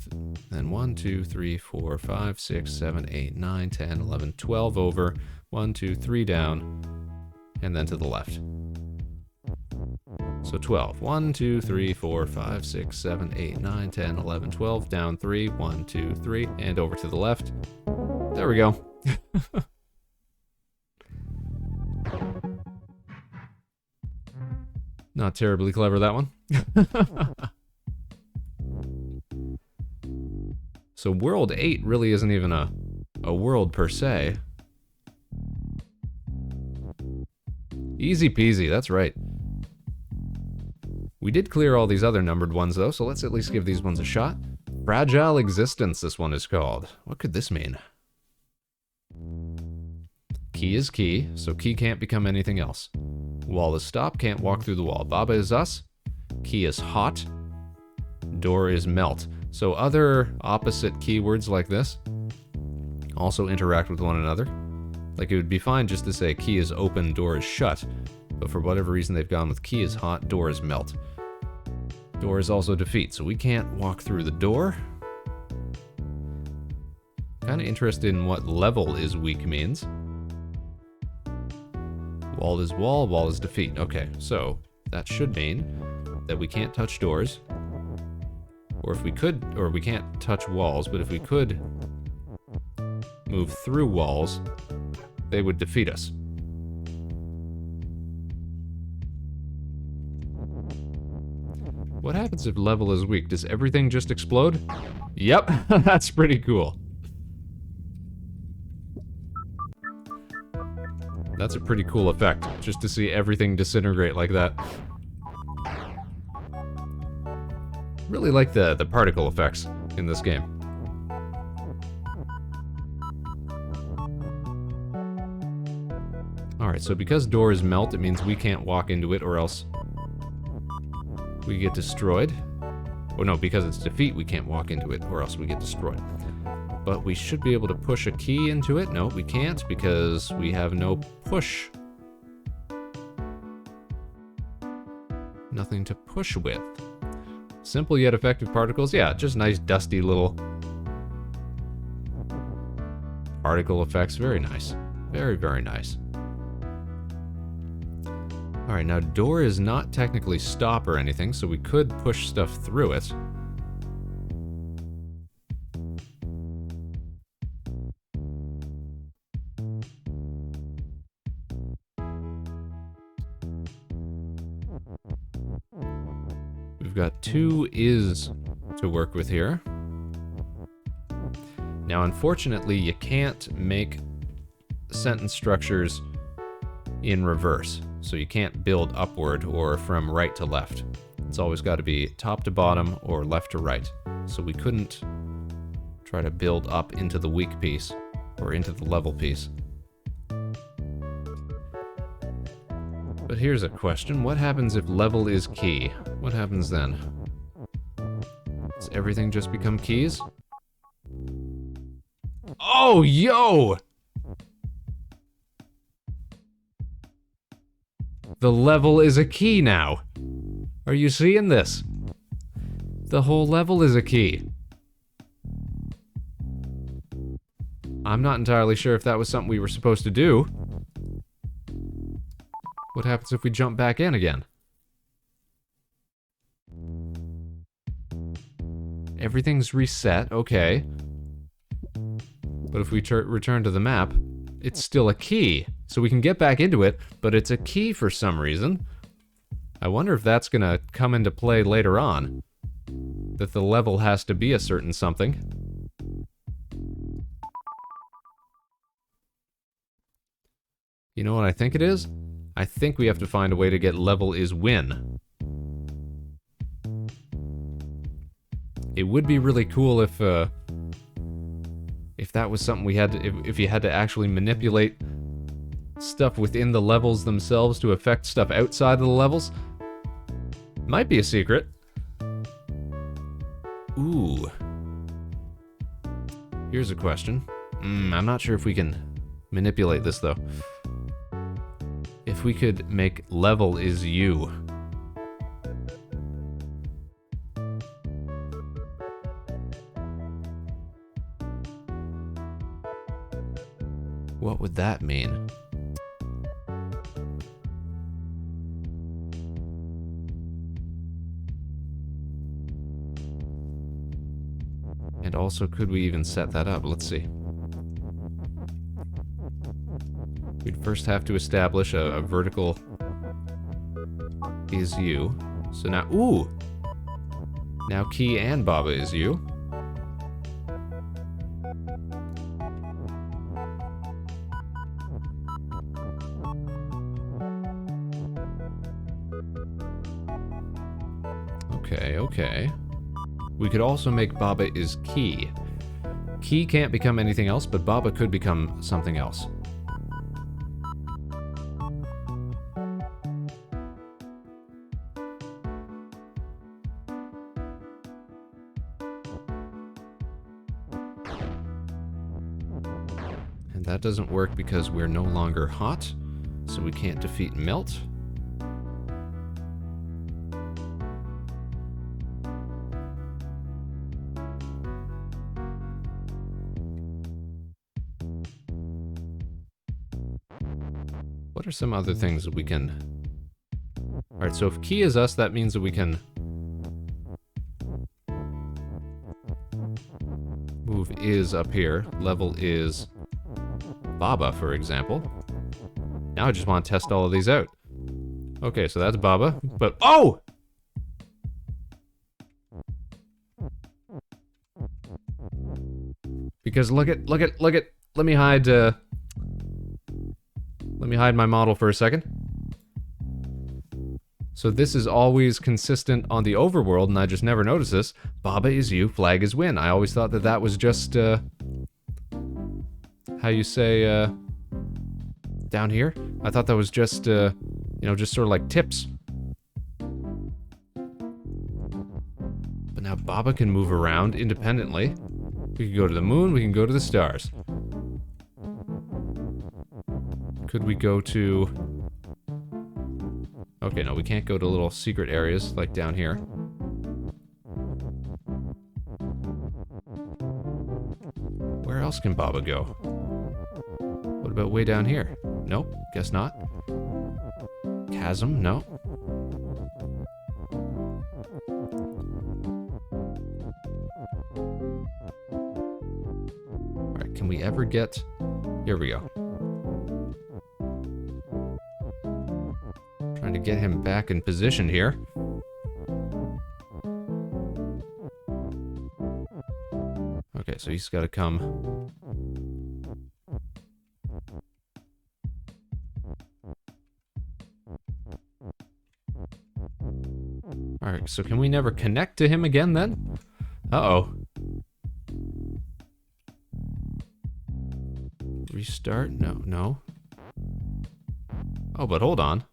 then 1, 2, 3, 4, 5, 6, 7, 8, 9, 10, 11, 12 over, 1, 2, 3 down, and then to the left. So 12. 1, 2, 3, 4, 5, 6, 7, 8, 9, 10, 11, 12, down 3, 1, 2, 3, and over to the left. There we go. Not terribly clever, that one. So World 8 really isn't even a world per se. Easy peasy, that's right. We did clear all these other numbered ones though, so let's at least give these ones a shot. Fragile Existence, this one is called. What could this mean? Key is key, so key can't become anything else. Wall is stop, can't walk through the wall. Baba is us. Key is hot. Door is melt. So other opposite keywords like this also interact with one another. Like it would be fine just to say key is open, door is shut. But for whatever reason they've gone with key is hot, door is melt. Door is also defeat, so we can't walk through the door. Kind of interested in what level is weak means. Wall is wall, wall is defeat. Okay, so that should mean that we can't touch doors. Or if we could, or we can't touch walls, but if we could move through walls, they would defeat us. What happens if level is weak? Does everything just explode? Yep, that's pretty cool. That's a pretty cool effect, just to see everything disintegrate like that. Really like the particle effects in this game. Alright, so because doors melt, it means we can't walk into it or else we get destroyed. Oh no, because it's defeat, we can't walk into it or else we get destroyed. But we should be able to push a key into it. No, we can't because we have no push. Nothing to push with. Simple yet effective particles. Yeah, just nice dusty little particle effects. Very nice. Very, very nice. Alright, now door is not technically stop or anything, so we could push stuff through it. We've got 2 is to work with here. Now, unfortunately, you can't make sentence structures in reverse. So you can't build upward or from right to left. It's always got to be top to bottom or left to right. So we couldn't try to build up into the weak piece or into the level piece. But here's a question. What happens if level is key? What happens then? Does everything just become keys? Oh, yo! The level is a key now. Are you seeing this? The whole level is a key. I'm not entirely sure if that was something we were supposed to do. What happens if we jump back in again? Everything's reset, okay. But if we return to the map, it's still a key. So we can get back into it, but it's a key for some reason. I wonder if that's gonna come into play later on. That the level has to be a certain something. You know what I think it is? I think we have to find a way to get level is win. It would be really cool if that was something we had to, if you had to actually manipulate stuff within the levels themselves to affect stuff outside of the levels. Might be a secret. Ooh. Here's a question. I'm not sure if we can manipulate this though. If we could make level is you. What would that mean? And also, could we even set that up? Let's see. We'd first have to establish a vertical is you. So now, ooh! Now Key and Baba is you. Okay. We could also make Baba is Key. Key can't become anything else, but Baba could become something else. And that doesn't work because we're no longer hot, so we can't defeat Melt. What are some other things that we can... Alright, so if Key is us, that means that we can... move is up here. Level is Baba, for example. Now I just want to test all of these out. Okay, so that's Baba, but... Oh! Because look at... Let me hide, Let me hide my model for a second. So this is always consistent on the overworld, and I just never noticed this. Baba is you, flag is win. I always thought that that was just, how you say, down here? I thought that was just, you know, just sort of like tips. But now Baba can move around independently. We can go to the moon, we can go to the stars. Could we go to... Okay, no, we can't go to little secret areas like down here. Where else can Baba go? What about way down here? Nope, guess not. Chasm? No. Alright, can we ever get... Here we go. Trying to get him back in position here. Okay, so he's got to come. Alright, so can we never connect to him again then? Uh-oh. Restart? No. Oh, but hold on.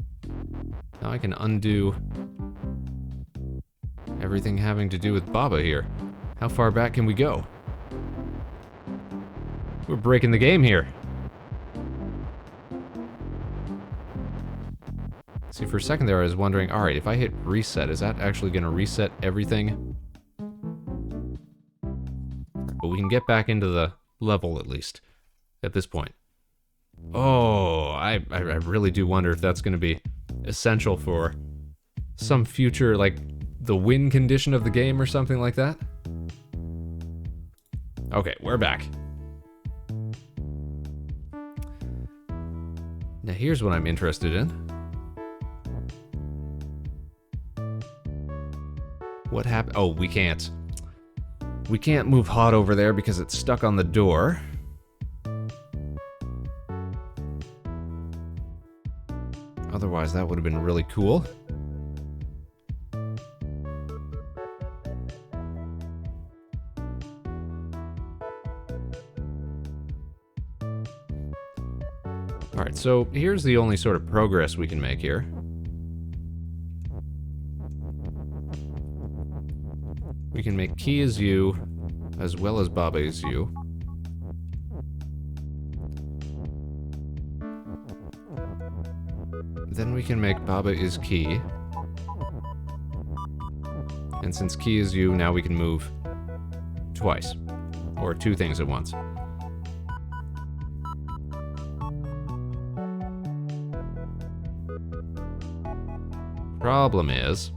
Now I can undo everything having to do with Baba here. How far back can we go? We're breaking the game here. See, for a second there I was wondering, alright, if I hit reset, is that actually going to reset everything? But we can get back into the level, at least, at this point. Oh, I really do wonder if that's going to be essential for some future, like, the win condition of the game or something like that. Okay, we're back. Now here's what I'm interested in. What happened? Oh, we can't. We can't move hot over there because it's stuck on the door. Otherwise, that would have been really cool. Alright, so here's the only sort of progress we can make here. We can make Key as you, as well as Baba as you. Then we can make Baba is Key. And since Key is you, now we can move twice. Or two things at once. Problem is,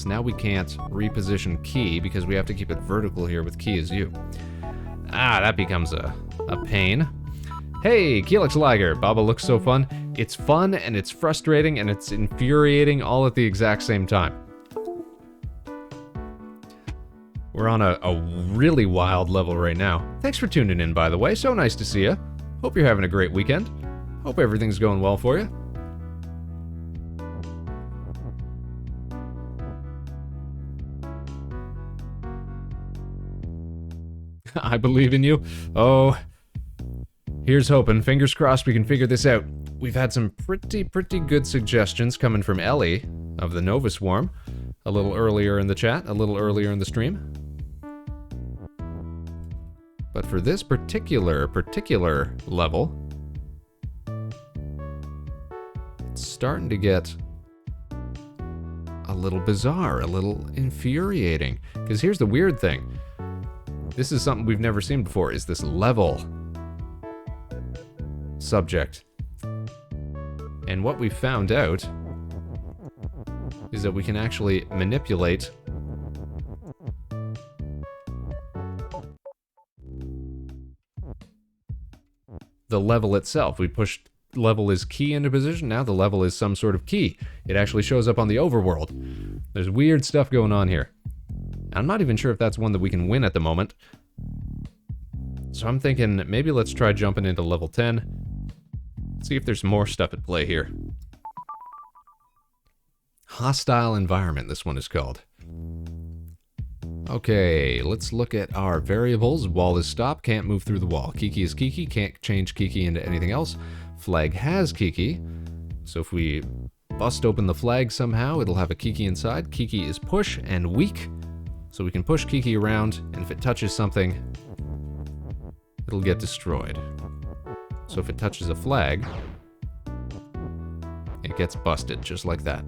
now we can't reposition Key because we have to keep it vertical here with Key as you. Ah, that becomes a pain. Hey, Keelix Liger, Baba looks so fun. It's fun, and it's frustrating, and it's infuriating all at the exact same time. We're on a really wild level right now. Thanks for tuning in, by the way. So nice to see you. Hope you're having a great weekend. Hope everything's going well for you. I believe in you. Oh, here's hoping. Fingers crossed we can figure this out. We've had some pretty good suggestions coming from Ellie of the Nova Swarm a little earlier in the chat, a little earlier in the stream. But for this particular level, it's starting to get a little bizarre, a little infuriating. Because here's the weird thing. This is something we've never seen before, is this level subject. And what we found out is that we can actually manipulate the level itself. We pushed level is key into position, now the level is some sort of key. It actually shows up on the overworld. There's weird stuff going on here. I'm not even sure if that's one that we can win at the moment. So I'm thinking maybe let's try jumping into level 10. See if there's more stuff at play here. Hostile environment, this one is called. Okay, let's look at our variables. Wall is stop, can't move through the wall. Kiki is Kiki, can't change Kiki into anything else. Flag has Kiki. So if we bust open the flag somehow, it'll have a Kiki inside. Kiki is push and weak. So we can push Kiki around, and if it touches something, it'll get destroyed. So if it touches a flag, it gets busted, just like that.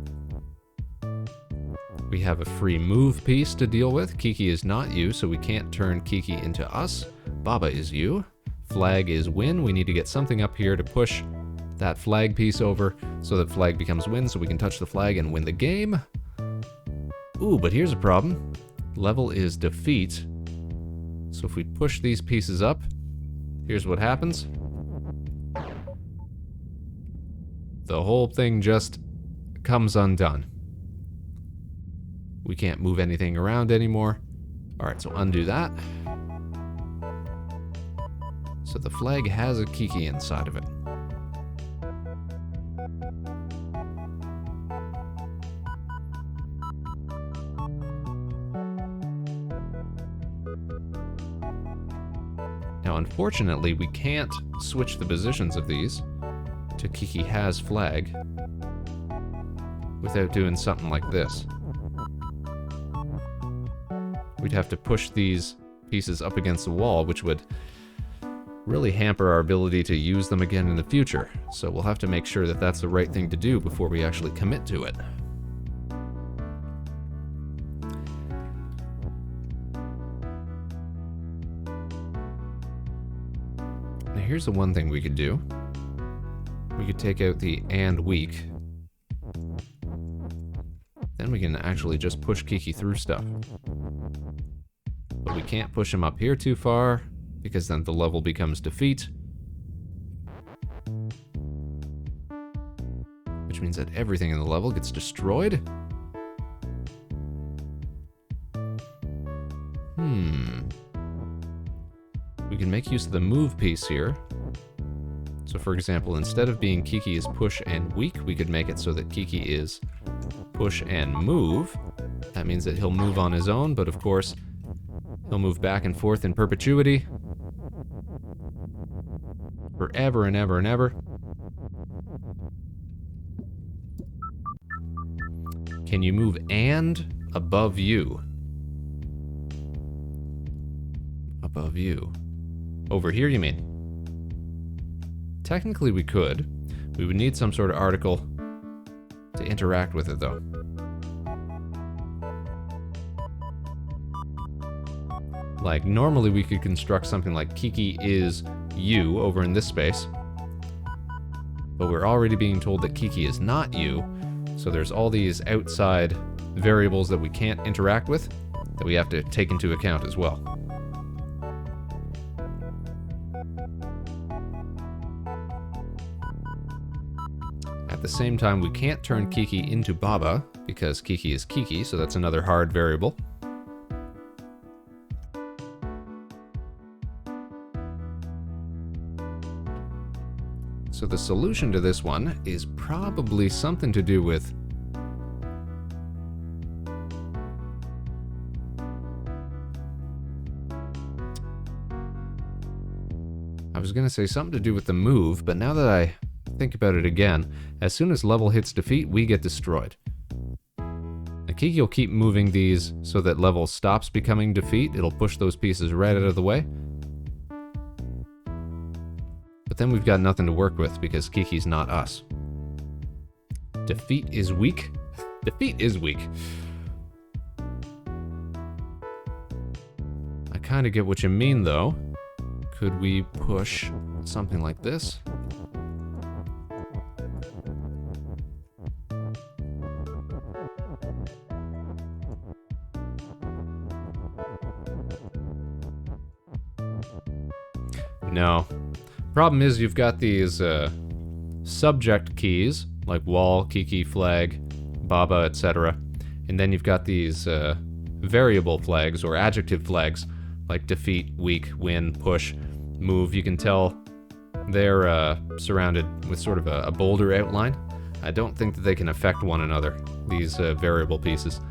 We have a free move piece to deal with. Kiki is not you, so we can't turn Kiki into us. Baba is you. Flag is win. We need to get something up here to push that flag piece over, so that flag becomes win, so we can touch the flag and win the game. Ooh, but here's a problem. Level is defeat. So if we push these pieces up, here's what happens. The whole thing just comes undone. We can't move anything around anymore. Alright, so undo that. So the flag has a Kiki inside of it. Now, unfortunately, we can't switch the positions of these to Kiki has flag. without doing something like this. We'd have to push these pieces up against the wall, which would really hamper our ability to use them again in the future. So we'll have to make sure that that's the right thing to do before we actually commit to it. Now here's the one thing we could do. We could take out the and weak. Then we can actually just push Kiki through stuff. But we can't push him up here too far, because then the level becomes defeat. Which means that everything in the level gets destroyed. We can make use of the move piece here. So for example, instead of being Kiki is push and weak, we could make it so that Kiki is push and move. That means that he'll move on his own, but of course, he'll move back and forth in perpetuity. Forever and ever and ever. Can you move and above you? Above you. Over here, you mean? Technically, we could. We would need some sort of article to interact with it, though. Like, normally we could construct something like Kiki is you over in this space. But we're already being told that Kiki is not you, so there's all these outside variables that we can't interact with that we have to take into account as well. At the same time, we can't turn Kiki into Baba, because Kiki is Kiki, so that's another hard variable. So the solution to this one is probably something to do with I was going to say something to do with the move, but now that I think about it again, as soon as level hits defeat, we get destroyed. Kiki will keep moving these so that level stops becoming defeat. It'll push those pieces right out of the way. But then we've got nothing to work with because Kiki's not us. Defeat is weak? Defeat is weak. I kind of get what you mean, though. Could we push something like this? No. Problem is you've got these subject keys, like wall, Kiki, flag, Baba, etc. And then you've got these variable flags or adjective flags, like defeat, weak, win, push, move. You can tell they're surrounded with sort of a bolder outline. I don't think that they can affect one another, these variable pieces.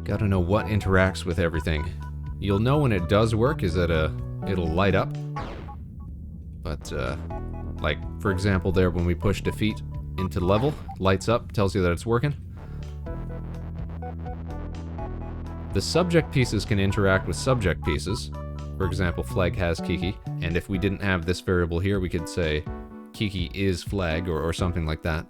Gotta know what interacts with everything. You'll know when it does work is that it'll light up. But, like, for example there, when we push defeat into level, lights up, tells you that it's working. The subject pieces can interact with subject pieces. For example, flag has Kiki, and if we didn't have this variable here, we could say Kiki is flag or something like that.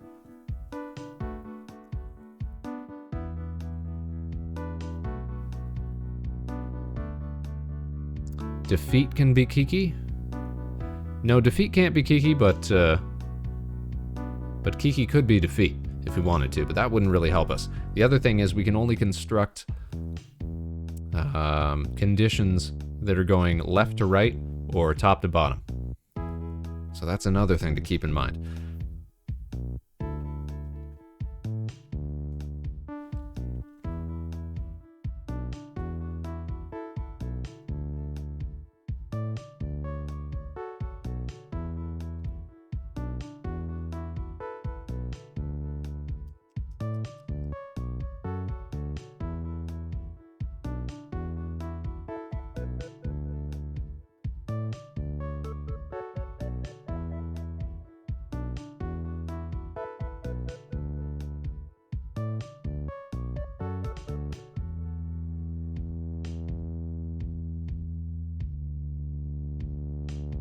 Defeat can be Kiki? No, defeat can't be Kiki, but Kiki could be defeat if we wanted to, but that wouldn't really help us. The other thing is we can only construct conditions that are going left to right or top to bottom. So that's another thing to keep in mind.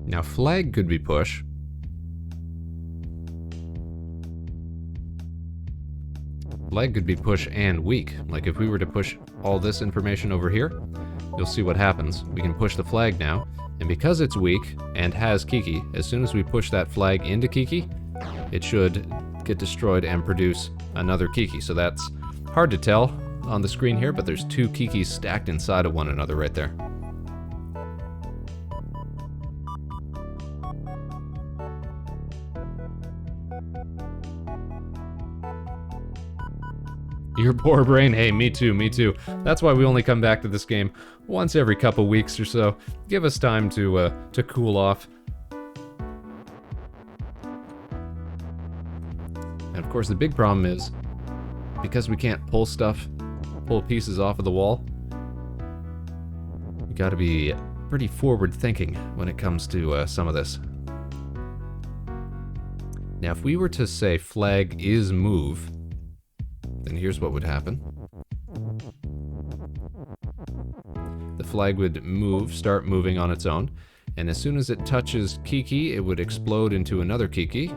Now flag could be push. Flag could be push and weak. Like if we were to push all this information over here, you'll see what happens. We can push the flag now, and because it's weak and has Kiki, as soon as we push that flag into Kiki, it should get destroyed and produce another Kiki. So that's hard to tell on the screen here, but there's two Kikis stacked inside of one another right there. Your poor brain. Hey, me too, me too. That's why we only come back to this game once every couple weeks or so. Give us time to cool off. And of course the big problem is, because we can't pull pieces off of the wall, you gotta be pretty forward thinking when it comes to some of this. Now if we were to say flag is move, then here's what would happen. The flag would start moving on its own, and as soon as it touches Kiki, it would explode into another Kiki.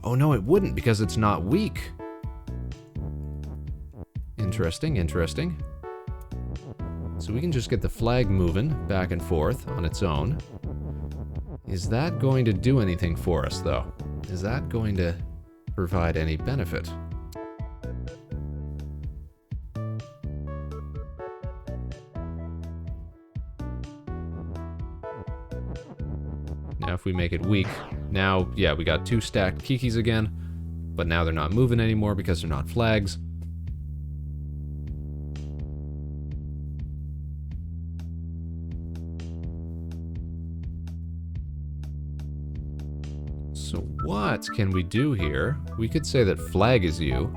Oh no, it wouldn't, because it's not weak. Interesting, interesting. So we can just get the flag moving back and forth on its own. Is that going to do anything for us, though? Is that going to provide any benefit? Now if we make it weak, now, yeah, we got two stacked Kikis again, but now they're not moving anymore because they're not flags. So what can we do here? We could say that flag is you.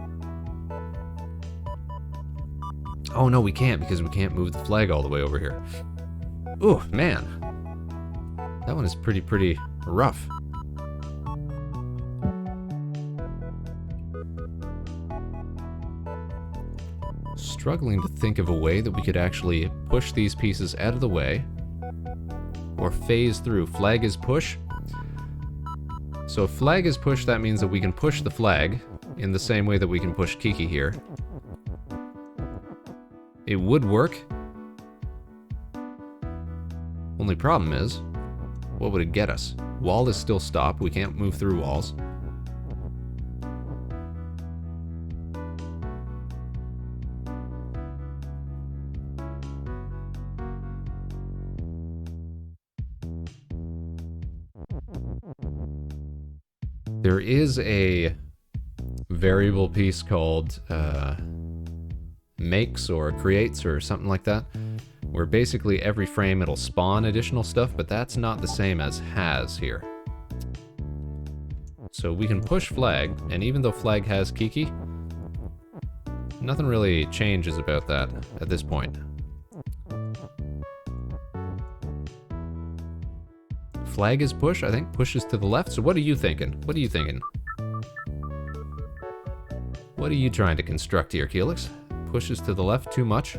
Oh no, we can't, because we can't move the flag all the way over here. Ooh, man. That one is pretty rough. Struggling to think of a way that we could actually push these pieces out of the way, or phase through. Flag is push. So if flag is push, that means that we can push the flag in the same way that we can push Kiki here. It would work. Only problem is, what would it get us? Wall is still stopped. We can't move through walls. There is a variable piece called makes or creates or something like that, where basically every frame it'll spawn additional stuff, but that's not the same as has here. So we can push flag, and even though flag has Kiki, nothing really changes about that at this point. Flag is push, I think. Push is to the left. So what are you thinking? What are you thinking? What are you trying to construct here, Keelix? Pushes to the left too much?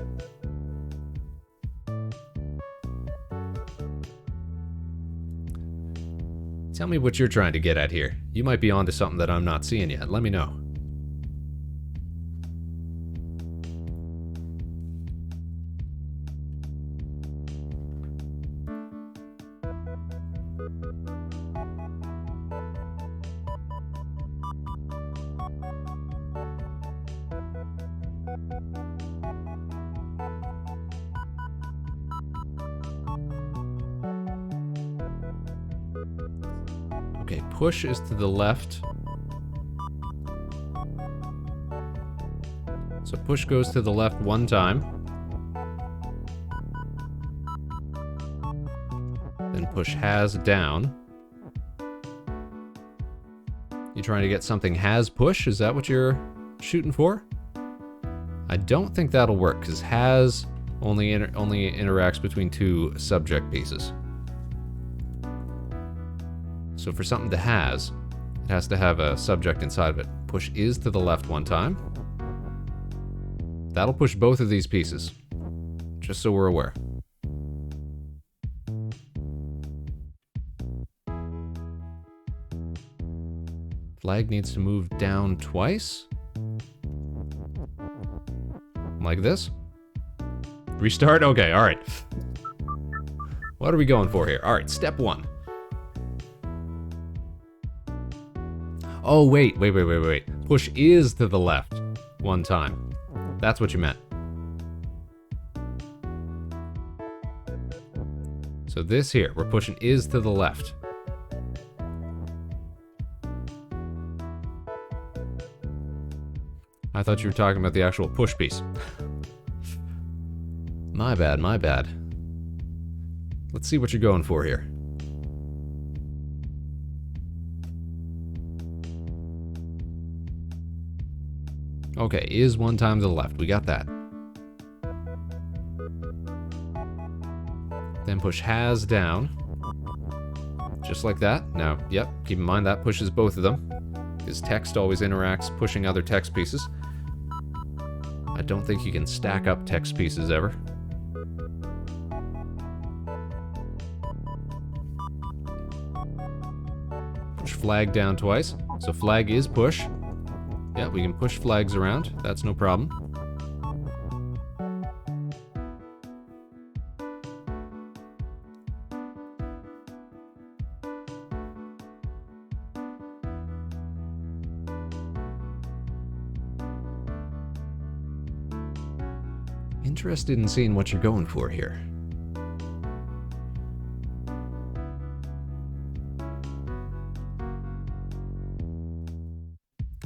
Tell me what you're trying to get at here. You might be onto something that I'm not seeing yet. Let me know. Okay, push is to the left. So push goes to the left one time. Then push has down. You trying to get something has push? Is that what you're shooting for? I don't think that'll work, because has only interacts between two subject pieces. So for something to has, it has to have a subject inside of it. Push is to the left one time. That'll push both of these pieces, just so we're aware. Flag needs to move down twice. Like this. Restart? Okay, alright. What are we going for here? Alright, step 1. Oh, wait. Push is to the left 1 time. That's what you meant. So this here, we're pushing is to the left. I thought you were talking about the actual push piece. My bad. Let's see what you're going for here. Okay, is 1 time to the left. We got that. Then push has down. Just like that. Now, yep, keep in mind that pushes both of them. Because text always interacts pushing other text pieces. I don't think you can stack up text pieces ever. Push flag down twice. So flag is push. Yeah, we can push flags around. That's no problem. Interested in seeing what you're going for here.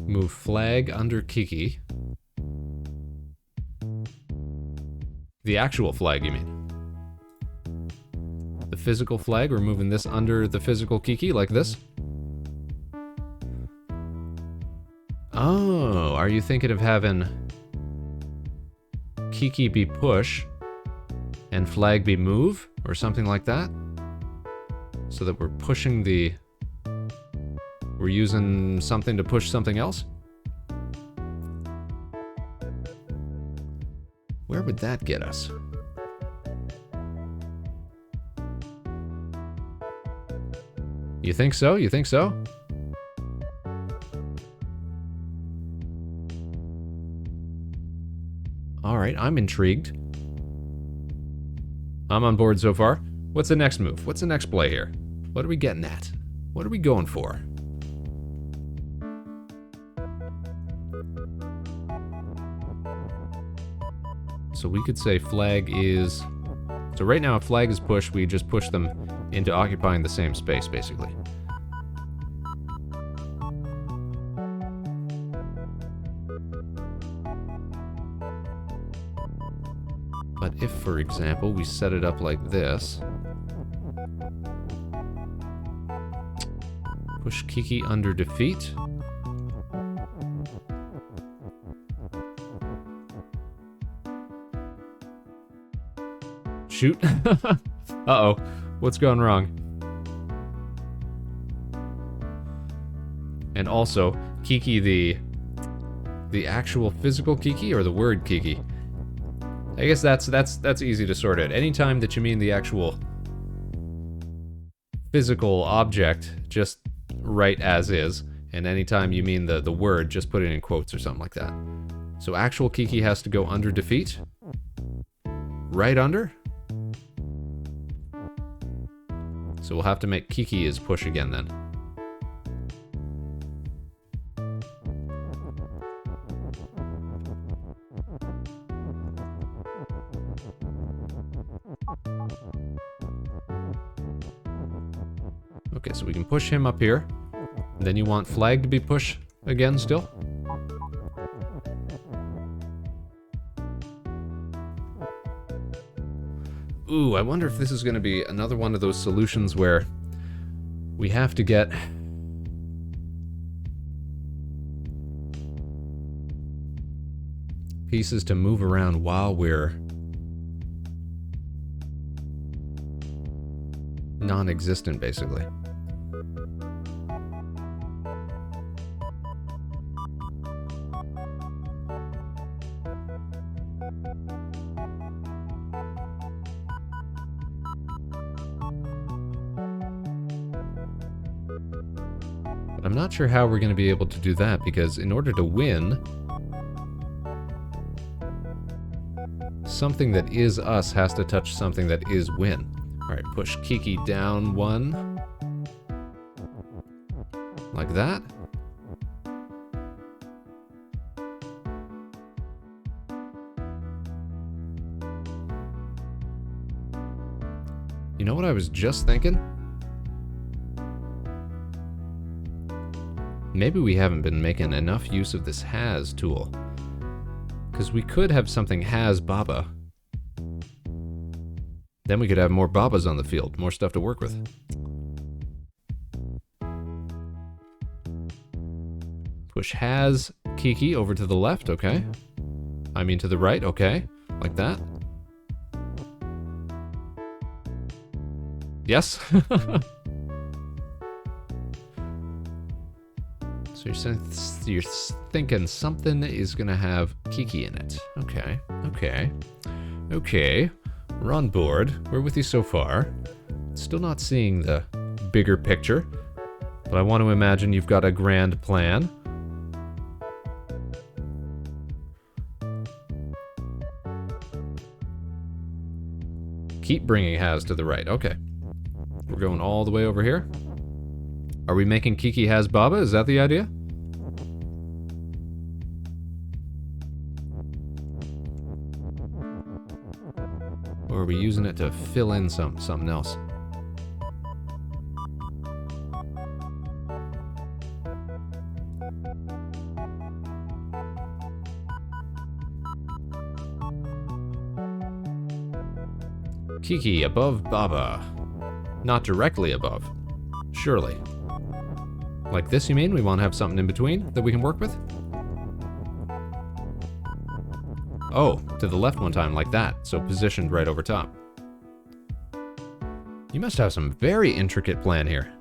Move flag under Kiki. The actual flag, you mean? The physical flag, we're moving this under the physical Kiki, like this? Oh, are you thinking of having Kiki be push and flag be move or something like that? So that we're pushing the... We're using something to push something else? Where would that get us? You think so? You think so? Alright, I'm intrigued. I'm on board so far. What's the next move? What's the next play here? What are we getting at? What are we going for? So we could say flag is... So right now if flag is push, we just push them into occupying the same space, basically. But if, for example, we set it up like this... Push Kiki under defeat. Shoot. Uh-oh. What's going wrong? And also, Kiki the actual physical Kiki or the word Kiki? I guess that's easy to sort out. Anytime that you mean the actual physical object, just write as is. And anytime you mean the word, just put it in quotes or something like that. So actual Kiki has to go under defeat. Right under. So we'll have to make Kiki is push again then. Okay, so we can push him up here. And then you want flag to be push again still? Ooh, I wonder if this is going to be another one of those solutions where we have to get pieces to move around while we're non-existent, basically. I'm not sure how we're going to be able to do that, because in order to win, something that is us has to touch something that is win. Alright, push Kiki down one. Like that. You know what I was just thinking? Maybe we haven't been making enough use of this has tool. Because we could have something has Baba. Then we could have more Babas on the field, more stuff to work with. Push has Kiki over to the left, okay. I mean to the right, okay. Like that. Yes. So you're thinking something is gonna have Kiki in it. Okay, okay, okay. We're on board. We're with you so far. Still not seeing the bigger picture, but I want to imagine you've got a grand plan. Keep bringing has to the right. Okay. We're going all the way over here. Are we making Kiki has Baba? Is that the idea? Or are we using it to fill in something else? Kiki above Baba. Not directly above. Surely. Like this, you mean? We want to have something in between that we can work with? Oh, to the left one time, like that. So positioned right over top. You must have some very intricate plan here.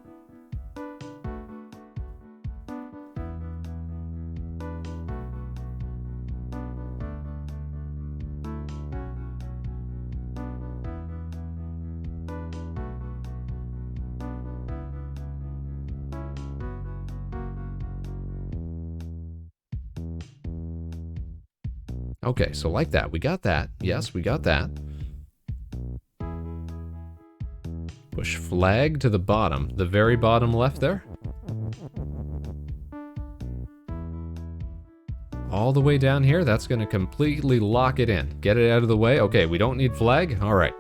Okay, so like that. We got that. Yes, we got that. Push flag to the bottom. The very bottom left there. All the way down here. That's going to completely lock it in. Get it out of the way. Okay, we don't need flag. All right.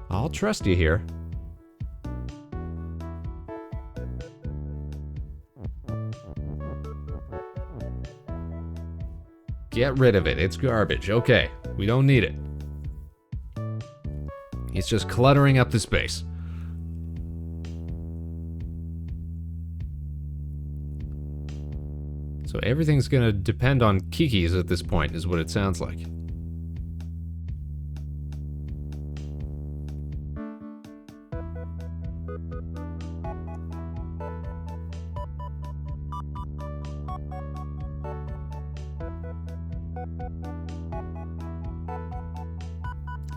I'll trust you here. Get rid of it. It's garbage. Okay, we don't need it. It's just cluttering up the space. So everything's gonna depend on Kiki's at this point, is what it sounds like.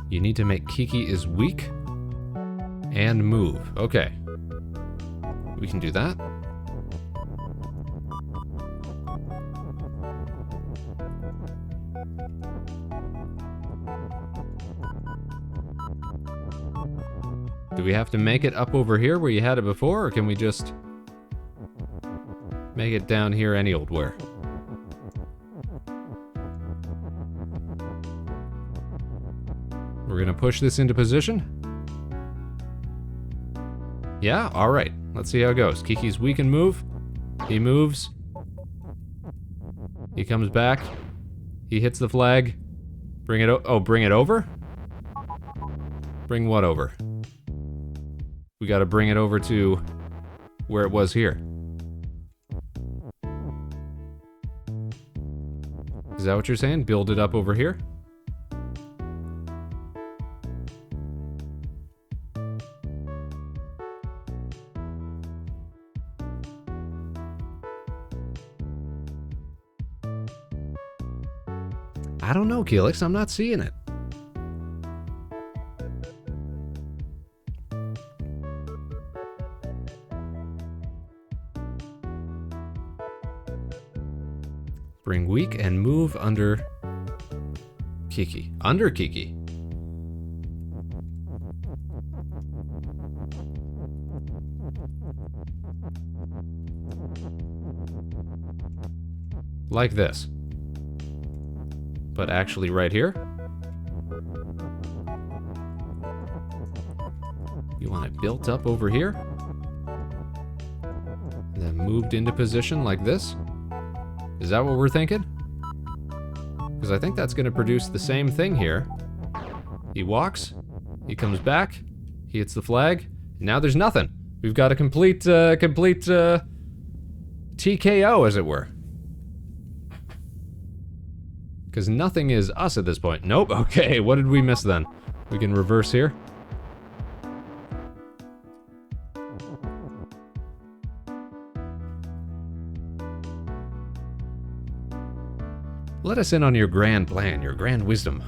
You need to make Kiki is weak and move. Okay. We can do that. Do we have to make it up over here where you had it before, or can we just make it down here any old where? We're gonna push this into position. Yeah, all right. Let's see how it goes. Kiki's weak and move. He moves. He comes back. He hits the flag. Bring it bring it over? Bring what over? We gotta bring it over to where it was here. Is that what you're saying? Build it up over here? I don't know, Keelix. I'm not seeing it. Bring weak and move under Kiki. Under Kiki. Like this. But actually right here. You want it built up over here. And then moved into position like this. Is that what we're thinking? Because I think that's going to produce the same thing here. He walks. He comes back. He hits the flag. Now there's nothing. We've got a complete TKO, as it were. Because nothing is us at this point. Nope. Okay, what did we miss then? We can reverse here. Let us in on your grand plan, your grand wisdom.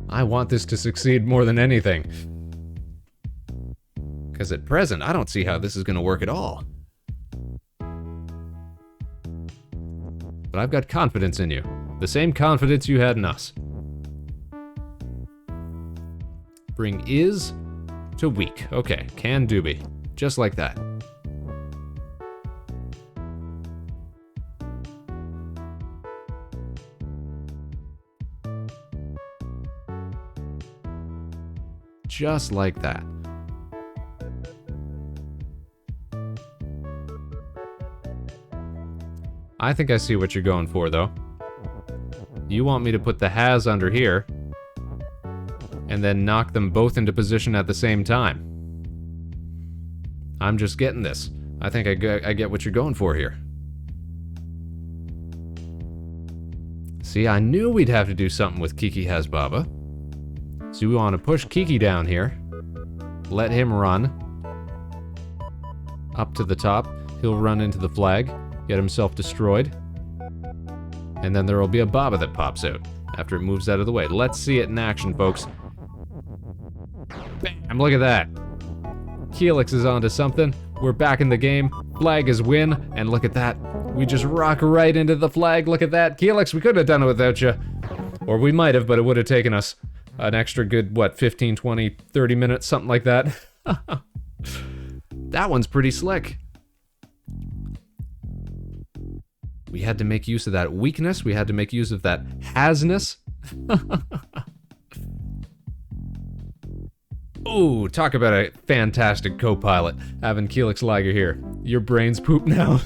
I want this to succeed more than anything. Because at present, I don't see how this is going to work at all. But I've got confidence in you. The same confidence you had in us. Bring is to weak. Okay, can do be. Just like that. Just like that. I think I see what you're going for, though. You want me to put the has under here, and then knock them both into position at the same time. I'm just getting this. I think I get what you're going for here. See, I knew we'd have to do something with Kiki has Baba. So we want to push Kiki down here. Let him run. Up to the top. He'll run into the flag. Get himself destroyed. And then there will be a Baba that pops out after it moves out of the way. Let's see it in action, folks. Bam! Look at that. Helix is onto something. We're back in the game. Flag is win. And look at that. We just rock right into the flag. Look at that. Helix, we couldn't have done it without you. Or we might have, but it would have taken us an extra good, what, 15, 20, 30 minutes, something like that. That one's pretty slick. We had to make use of that weakness. We had to make use of that hasness. Ooh, talk about a fantastic co-pilot, having Helix Liger here. Your brain's poop now.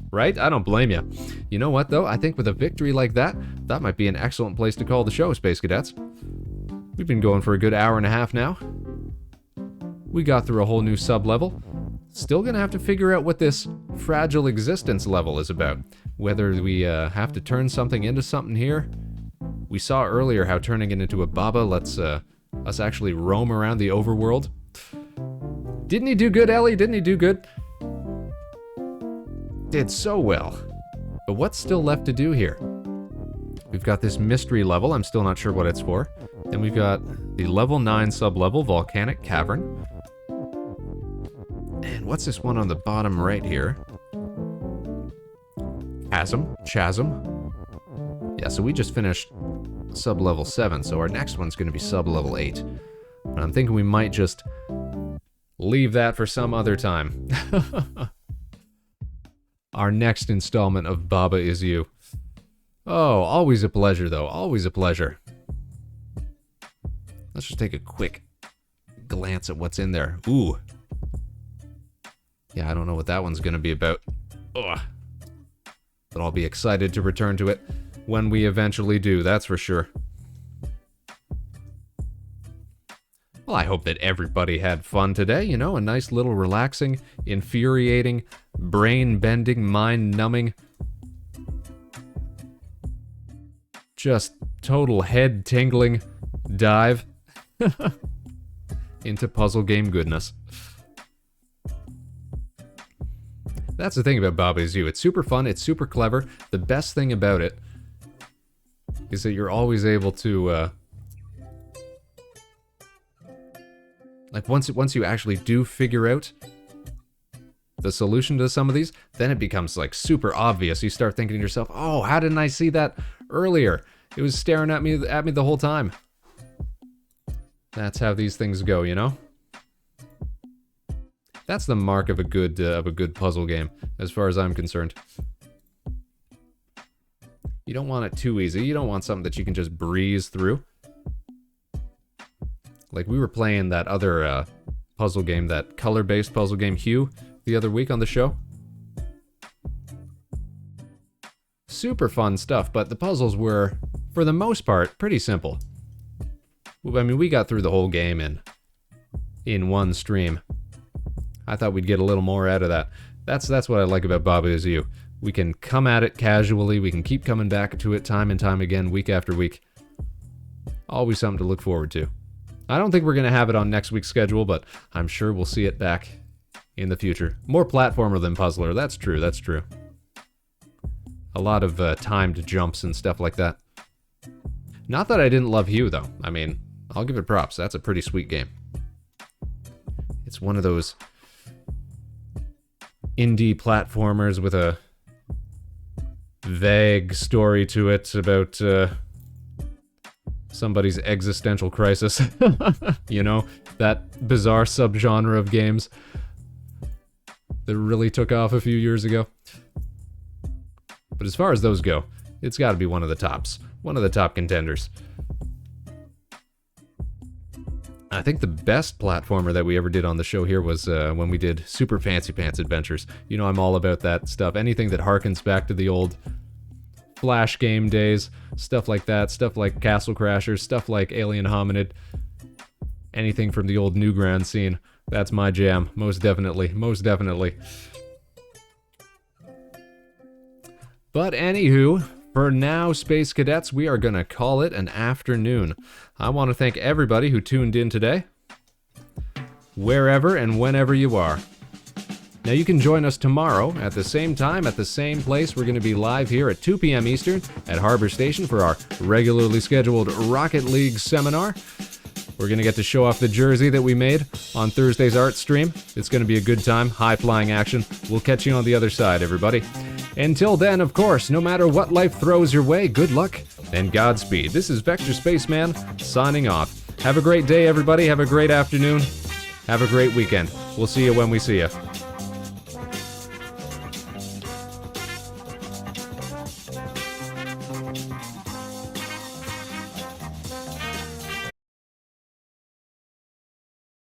Right? I don't blame you. You know what, though? I think with a victory like that, that might be an excellent place to call the show, Space Cadets. We've been going for a good hour and a half now. We got through a whole new sub-level. Still gonna have to figure out what this fragile existence level is about. Whether we have to turn something into something here. We saw earlier how turning it into a Baba lets us actually roam around the overworld. Didn't he do good, Ellie? Didn't he do good? Did so well. But what's still left to do here? We've got this mystery level. I'm still not sure what it's for. Then we've got the level 9 sub-level, Volcanic Cavern. And what's this one on the bottom right here? Chasm. Yeah, so we just finished sub-level 7, so our next one's going to be sub-level 8. But I'm thinking we might just leave that for some other time. Our next installment of Baba Is You. Oh, always a pleasure, though. Always a pleasure. Let's just take a quick glance at what's in there. Ooh. Yeah, I don't know what that one's going to be about. Ugh. But I'll be excited to return to it when we eventually do, that's for sure. Well, I hope that everybody had fun today. You know, a nice little relaxing, infuriating, brain-bending, mind-numbing, just total head-tingling dive into puzzle game goodness. That's the thing about Baba Is You. It's super fun, it's super clever. The best thing about it is that you're always able to Like once you actually do figure out the solution to some of these, then it becomes like super obvious. You start thinking to yourself, "Oh, how didn't I see that earlier? It was staring at me the whole time." That's how these things go, you know? That's the mark of a good puzzle game, as far as I'm concerned. You don't want it too easy. You don't want something that you can just breeze through. Like we were playing that other puzzle game, that color-based puzzle game, Hue, the other week on the show. Super fun stuff, but the puzzles were, for the most part, pretty simple. I mean, we got through the whole game in one stream. I thought we'd get a little more out of that. That's what I like about Baba Is You. We can come at it casually, we can keep coming back to it time and time again, week after week. Always something to look forward to. I don't think we're going to have it on next week's schedule, but I'm sure we'll see it back in the future. More platformer than puzzler, that's true, that's true. A lot of timed jumps and stuff like that. Not that I didn't love Hue, though. I mean, I'll give it props. That's a pretty sweet game. It's one of those indie platformers with a vague story to it about somebody's existential crisis. You know, that bizarre subgenre of games that really took off a few years ago. But as far as those go, it's got to be one of the tops. One of the top contenders. I think the best platformer that we ever did on the show here was when we did Super Fancy Pants Adventures. You know, I'm all about that stuff. Anything that harkens back to the old Flash game days, stuff like that, stuff like Castle Crashers, stuff like Alien Hominid, anything from the old Newground scene. That's my jam, most definitely, most definitely. But anywho, for now, Space Cadets, we are going to call it an afternoon. I want to thank everybody who tuned in today, wherever and whenever you are. Now you can join us tomorrow at the same time, at the same place. We're going to be live here at 2 p.m. Eastern at Harbor Station for our regularly scheduled Rocket League seminar. We're going to get to show off the jersey that we made on Thursday's art stream. It's going to be a good time, high-flying action. We'll catch you on the other side, everybody. Until then, of course, no matter what life throws your way, good luck and Godspeed. This is Vector Spaceman signing off. Have a great day, everybody. Have a great afternoon. Have a great weekend. We'll see you when we see you.